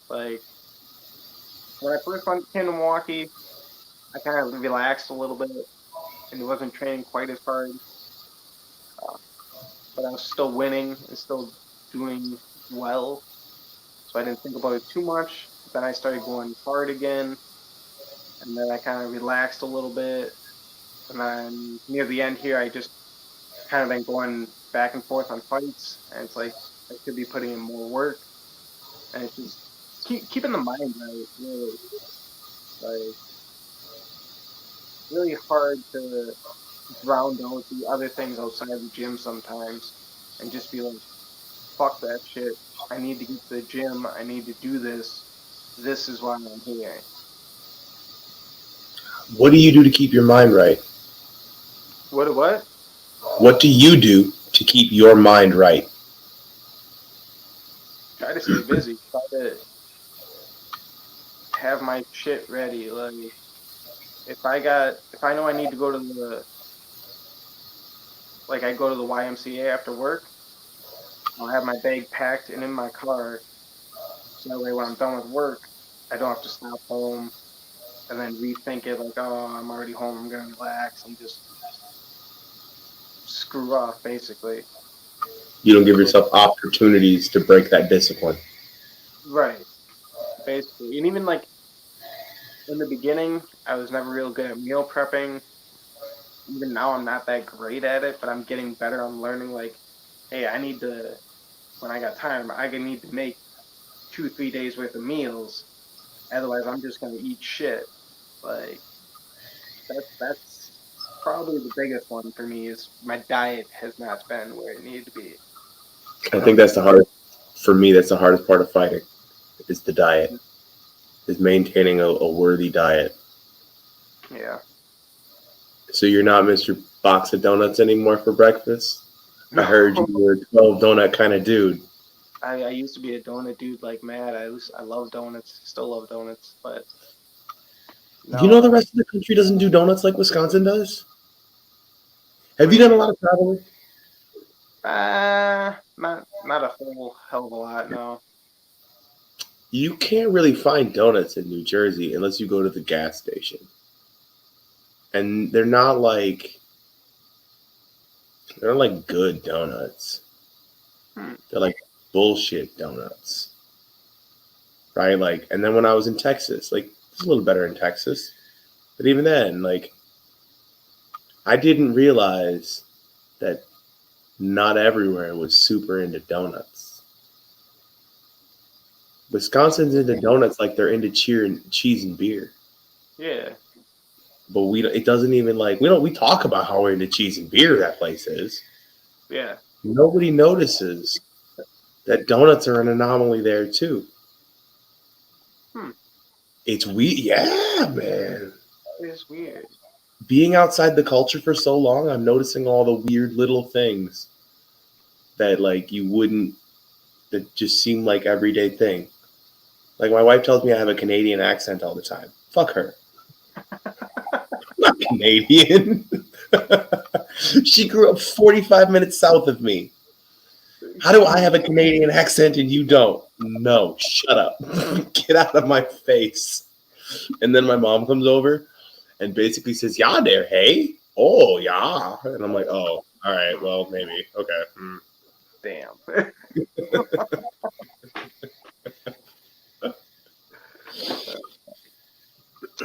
Like when I first came to Milwaukee, I kind of relaxed a little bit and wasn't training quite as hard, uh, but I was still winning and still doing well. So I didn't think about it too much. Then I started going hard again, and then I kind of relaxed a little bit. And then near the end here, I just kind of been going back and forth on fights, and it's like I should be putting in more work, and it's just keeping the mind right. Really, like really hard to drown out the other things outside of the gym sometimes, and just be like, fuck that shit. I need to get to the gym. I need to do this. This is why I'm here. What do you do to keep your mind right? What? What? What do you do to keep your mind right? Try to stay busy. Try to have my shit ready. Like if I know I need to go to I go to the YMCA after work, I'll have my bag packed and in my car. So that way when I'm done with work, I don't have to stop home and then rethink it like, oh, I'm already home. I'm gonna relax and just screw off basically. You don't give So, yourself opportunities to break that discipline. right, basically, and even like in the beginning, I was never real good at meal prepping. Even now, I'm not that great at it, but I'm getting better. I'm learning like, hey, I need to when I got time, I gonna need to make 2 3 days worth of meals. Otherwise, I'm just gonna eat shit. Like that's probably the biggest one for me is my diet has not been where it needed to be. I think that's the hardest for me. That's the hardest part of fighting is the diet, is maintaining a worthy diet. Yeah. So you're not Mr. Box of Donuts anymore for breakfast. I heard you No, were a 12 donut kind of dude. I used to be a donut dude like mad. I love donuts, still love donuts, but You no. know the rest of the country doesn't do donuts like Wisconsin does? What Have do you you done a mean? lot of traveling? Not a whole hell of a lot. No. You can't really find donuts in New Jersey unless you go to the gas station. And they're like good donuts. Hmm. They're like bullshit donuts. Right? Like and then when I was in Texas, like it's a little better in Texas. But even then, like I didn't realize that not everywhere was super into donuts. Wisconsin's into donuts like they're into cheese and beer. Yeah. But it doesn't even like we talk about how into cheese and beer that place is. Yeah. Nobody notices that donuts are an anomaly there too. Hmm. It's weird, yeah, man. That is weird. Being outside the culture for so long, I'm noticing all the weird little things that like you wouldn't that just seem like everyday thing. Like my wife tells me I have a Canadian accent all the time. Fuck her. I'm not Canadian. She grew up 45 minutes south of me. How do I have a Canadian accent and you don't? No, shut up. Get out of my face. And then my mom comes over and basically says, "Yeah, there, hey? Oh, yeah." And I'm like, "Oh, all right, well, maybe. Okay." Damn.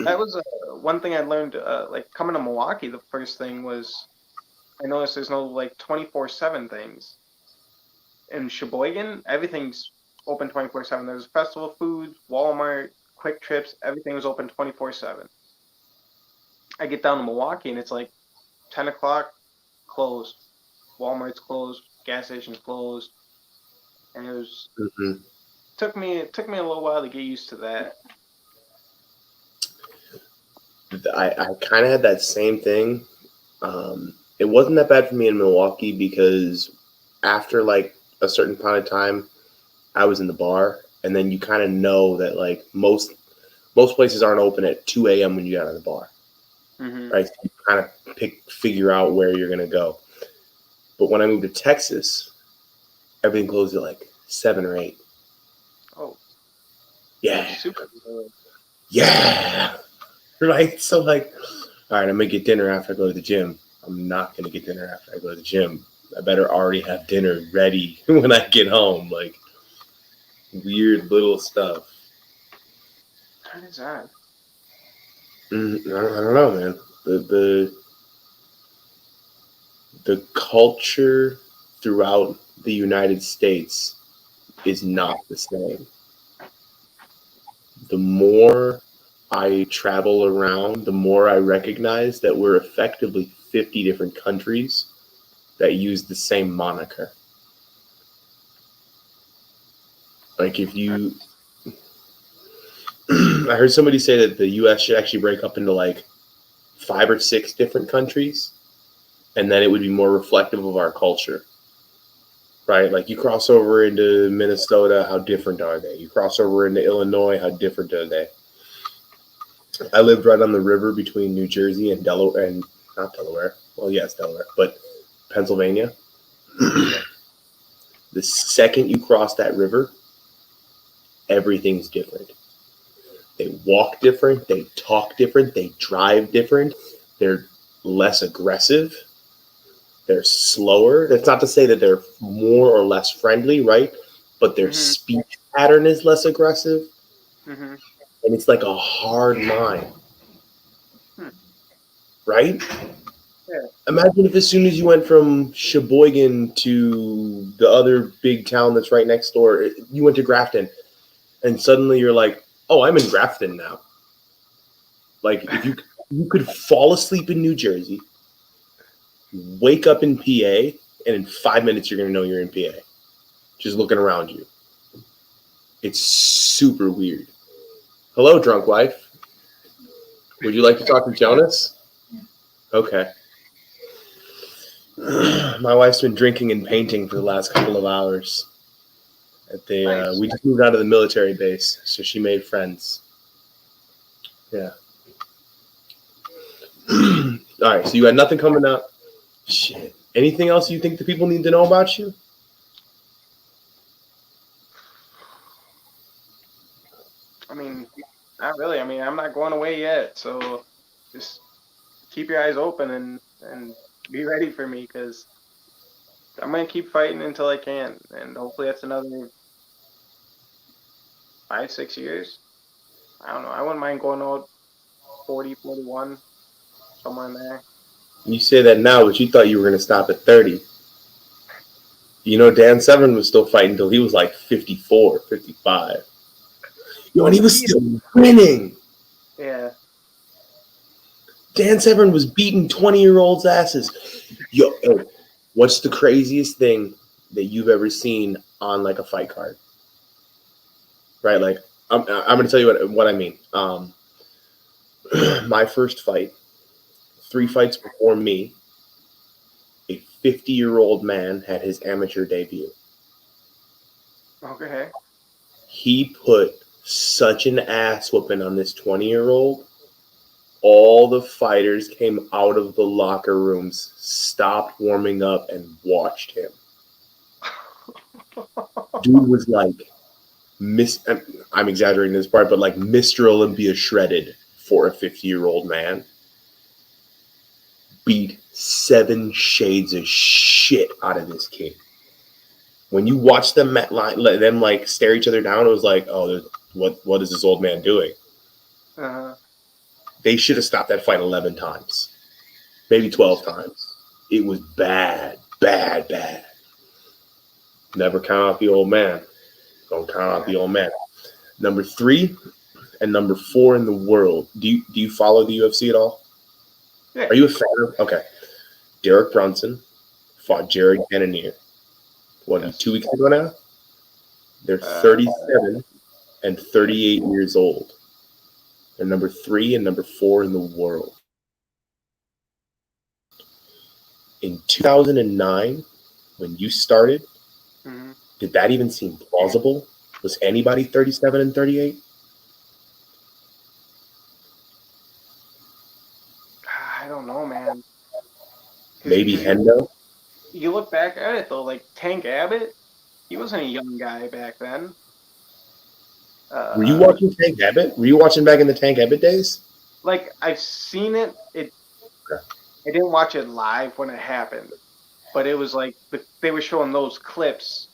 That was one thing I learned. Like coming to Milwaukee, the first thing was I noticed there's no like 24/7 things in Sheboygan. Everything's open 24/7. There's Festival Foods, Walmart, Quick Trips, everything was open 24/7. I get down to Milwaukee and it's like 10 o'clock, closed. Walmart's closed, gas station's closed, and Mhm. it took me a little while to get used to that. I kind of had that same thing. It wasn't that bad for me in Milwaukee because after like a certain amount of time, I was in the bar, and then you kind of know that like most places aren't open at 2 a.m. when you get out of the bar, Hmm. right? So you kind of figure out where you're gonna go. But when I moved to Texas, everything closed at like 7 or 8. Oh, Yeah, super early. yeah, right. So like, all right, I'm gonna get dinner after I go to the gym. I'm not gonna get dinner after I go to the gym. I better already have dinner ready when I get home. Like weird little stuff. What is that? I don't know, man. The culture throughout the United States is not the same. The more I travel around, the more I recognize that we're effectively 50 different countries that use the same moniker. Like if you, I heard somebody say that the U.S. should actually break up into like 5 or 6 different countries, and then it would be more reflective of our culture. Right? Like you cross over into Minnesota, how different are they? You cross over into Illinois, how different are they? I lived right on the river between New Jersey and Delaware, and not Delaware. Well, yes, Delaware, but Pennsylvania. The second you cross that river, everything's different. They walk different, they talk different, they drive different, they're less aggressive, they're slower. That's not to say that they're more or less friendly, right? But their Hmm. speech pattern is less aggressive, Hmm. and it's like a hard line, Hmm. right? Yeah. Imagine if as soon as you went from Sheboygan to the other big town that's right next door, you went to Grafton, and suddenly you're like, "Oh, I'm in Grafton now." Like if you could fall asleep in New Jersey, wake up in PA, and in 5 minutes you're gonna know you're in PA. Just looking around you. It's super weird. Hello, drunk wife. Would you like to talk to Jonas? Okay. My wife's been drinking and painting for the last couple of hours. Nice. We just moved out of the military base, so she made friends. Yeah. All right. So you got nothing coming up. Shit. Anything else you think the people need to know about you? I mean, not really. I mean, I'm not going away yet, so just keep your eyes open and be ready for me because I'm gonna keep fighting until I can, and hopefully that's another 5, 6 years. I don't know. I wouldn't mind going out 40, 41, somewhere in there. You say that now, but you thought you were going to stop at 30. You know, Dan Severn was still fighting until he was like 54, 55. Yo, and he was Undefeated. still winning. Yeah. Dan Severn was beating 20-year-olds' asses. Yo, hey, what's the craziest thing that you've ever seen on like a fight card? Right? Like, I'm going to tell you what I mean. My first fight, 3 fights before me, a 50-year-old man had his amateur debut. Okay. He put such an ass whooping on this 20-year-old. All the fighters came out of the locker rooms, stopped warming up, and watched him. Dude was like, I'm exaggerating this part, but like Mr. Olympia shredded for a 50-year-old man. Beat 7 shades of shit out of this kid. When you watch them let them like stare each other down, it was like, oh, what is this old man doing? Uh, They should have stopped that fight 11 times, maybe 12 times. It was bad, bad, bad. Never count out the old man. Don't count out yeah. the old man. Number 3, and number 4 in the world. Do you follow the UFC at all? Yeah. Are you a fan of? Okay. Derek Brunson fought Jared Cannonier. Yes. 2 weeks ago now? They're 37 and 38 years old. They're number 3 and number 4 in the world. In 2009, when you started, Mm-hmm. did that even seem plausible? Was anybody 37 and 38? I don't know, man. Maybe Because Hendo? you look back at it though, like Tank Abbott, he wasn't a young guy back then. Were you Uh, watching Tank Abbott? Were you watching back in the Tank Abbott days? like I've seen it. Okay. I didn't watch it live when it happened, but it was like they were showing those clips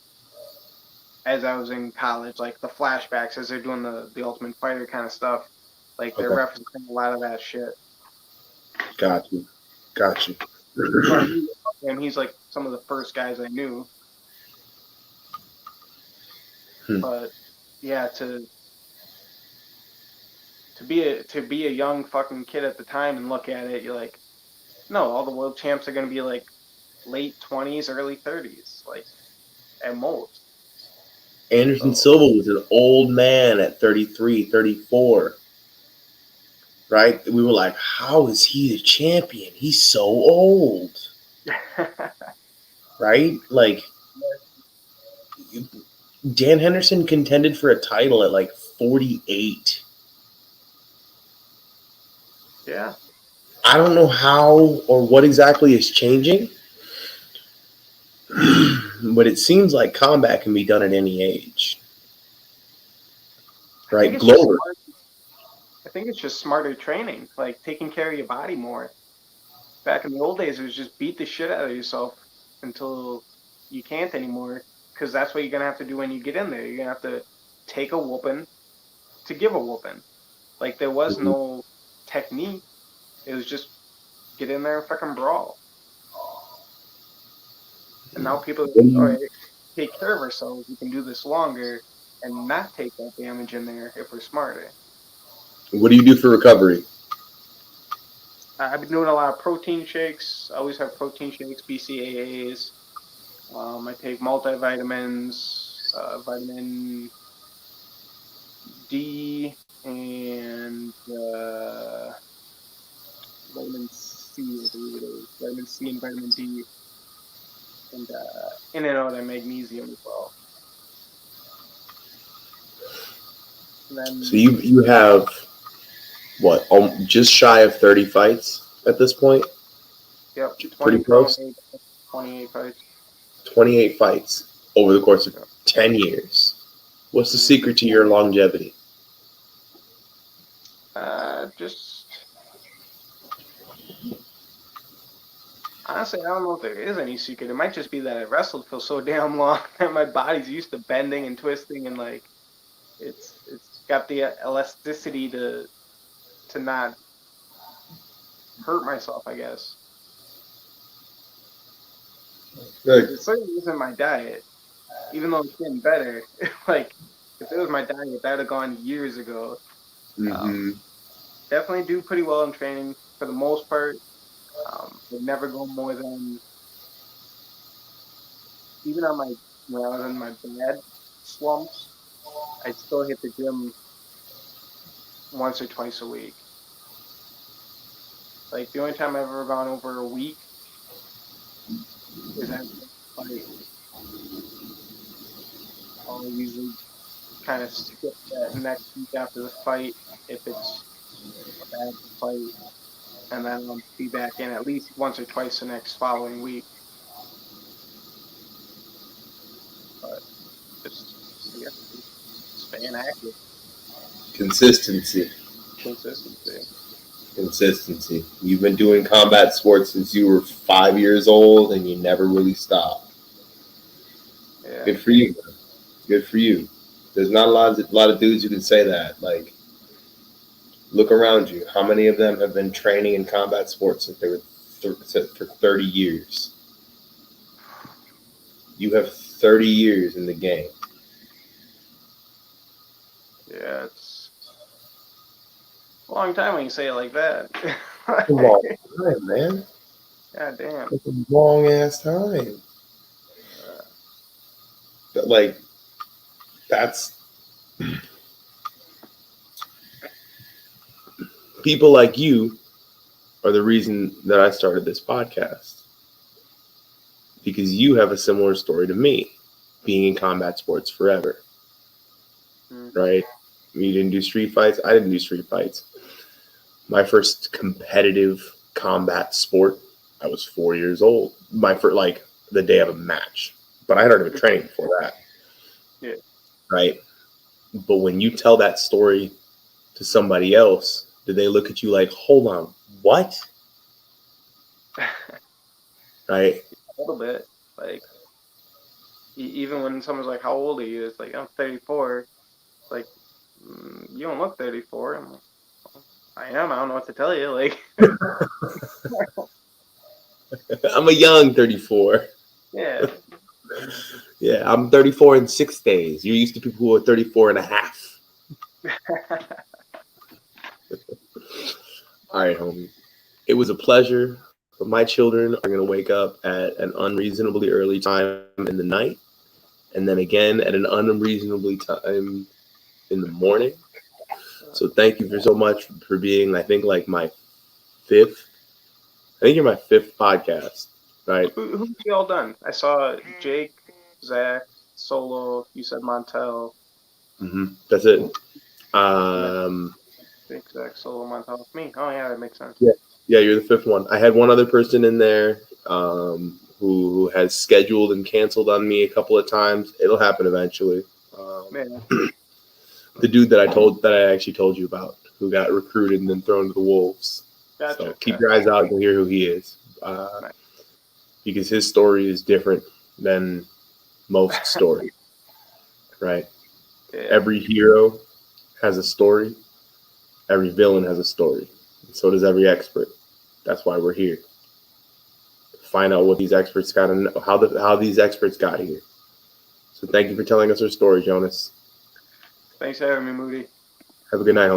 as I was in college, like the flashbacks as they're doing the Ultimate Fighter kind of stuff. Like they're Okay. referencing a lot of that shit. Got you. Got you. So I knew him. He's like some of the first guys I knew. Hmm. But yeah, to be a young fucking kid at the time and look at it, you're like, no, all the world champs are gonna be like late 20s, early 30s, like at most. Anderson So Silva was an old man at 33, 34. Right? We were like, how is he the champion? He's so old. Right? Like, Dan Henderson contended for a title at like 48. yeah, I don't know how or what exactly is changing, but it seems like combat can be done at any age. I think Right? it's just Glover. smart. I think it's just smarter training, like taking care of your body more. Back in the old days, it was just beat the shit out of yourself until you can't anymore, because that's what you're gonna have to do when you get in there. You're gonna have to take a whooping to give a whooping. Like there was no technique. It was just get in there and fucking brawl. And now people are like, all right, take care of ourselves. We can do this longer and not take that damage in there if we're smarter. What do you do for recovery? I've been doing a lot of protein shakes. I always have protein shakes, BCAAs. I take multivitamins, vitamin D, and vitamin C, I believe it is. Vitamin C and vitamin D, and in and out of magnesium as well. And So then, you have what? Just shy of 30 fights at this point. yep, Pretty close. 28 fights. 28 fights over the course of Yep. 10 years. What's the Mhm. secret to your longevity? Just honestly, I don't know if there is any secret. It might just be that I wrestled for so damn long that my body's used to bending and twisting, and like it's got the elasticity to not hurt myself, I guess. Because Good. it certainly isn't my diet, even though it's getting better. Like if it was my diet, that would have gone years ago. Um, Mm-hmm. Definitely do pretty well in training for the most part. Would never go more than even on my when I was in my bad slumps, I'd still hit the gym once or twice a week. Like the only time I've ever gone over a week is at like I'll usually kind of skip that next week after the fight if it's a bad fight, and then I'll be back in at least once or twice the next following week. But just I guess staying active, Consistency. consistency. Consistency. You've been doing combat sports since you were 5 years old and you never really stopped. Yeah, Good for you. Good for you. There's not a lot of dudes who can say that. Like, look around you. How many of them have been training in combat sports since they were for 30 years? You have 30 years in the game. yeah. It's a long time when you say it like that. A long time, man. God damn. It's a long ass time. But like, that's people like you are the reason that I started this podcast. Because you have a similar story to me, being in combat sports forever. Right? You didn't do street fights. I didn't do street fights. My first competitive combat sport, I was 4 years old. My first, like, the day of a match. But I had already been training before that. Yeah. Right? But when you tell that story to somebody else, do they look at you like, hold on, what? Right? A little bit. Like, even when someone's like, how old are you? It's like, I'm 34. Like, you don't look 34. I'm like, well, I am. I don't know what to tell you. Like, I'm a young 34. yeah. Yeah, I'm 34 in 6 days. You're used to people who are 34 and a half. All right, homie. It was a pleasure. But my children are going to wake up at an unreasonably early time in the night, and then again at an unreasonably time in the morning. So thank you for so much for being, I think, like my fifth. I think you're my fifth podcast, right? Who's you all done? I saw Jake, Zach, Solo. You said Montel. That's it. Jake, Zach, Solo, Montel. Me. Oh yeah, that makes sense. Yeah, you're the fifth one. I had one other person in there who has scheduled and canceled on me a couple of times. It'll happen eventually. The dude that I actually told you about, who got recruited and then thrown to the wolves. Gotcha. So keep your eyes out and hear who he is, Nice. because his story is different than most stories. Right? Yeah. Every hero has a story. Every villain has a story. And so does every expert. That's why we're here. Find out what these experts got and how these experts got here. So thank you for telling us your story, Jonas. Thanks for having me, Moody. Have a good night, homie.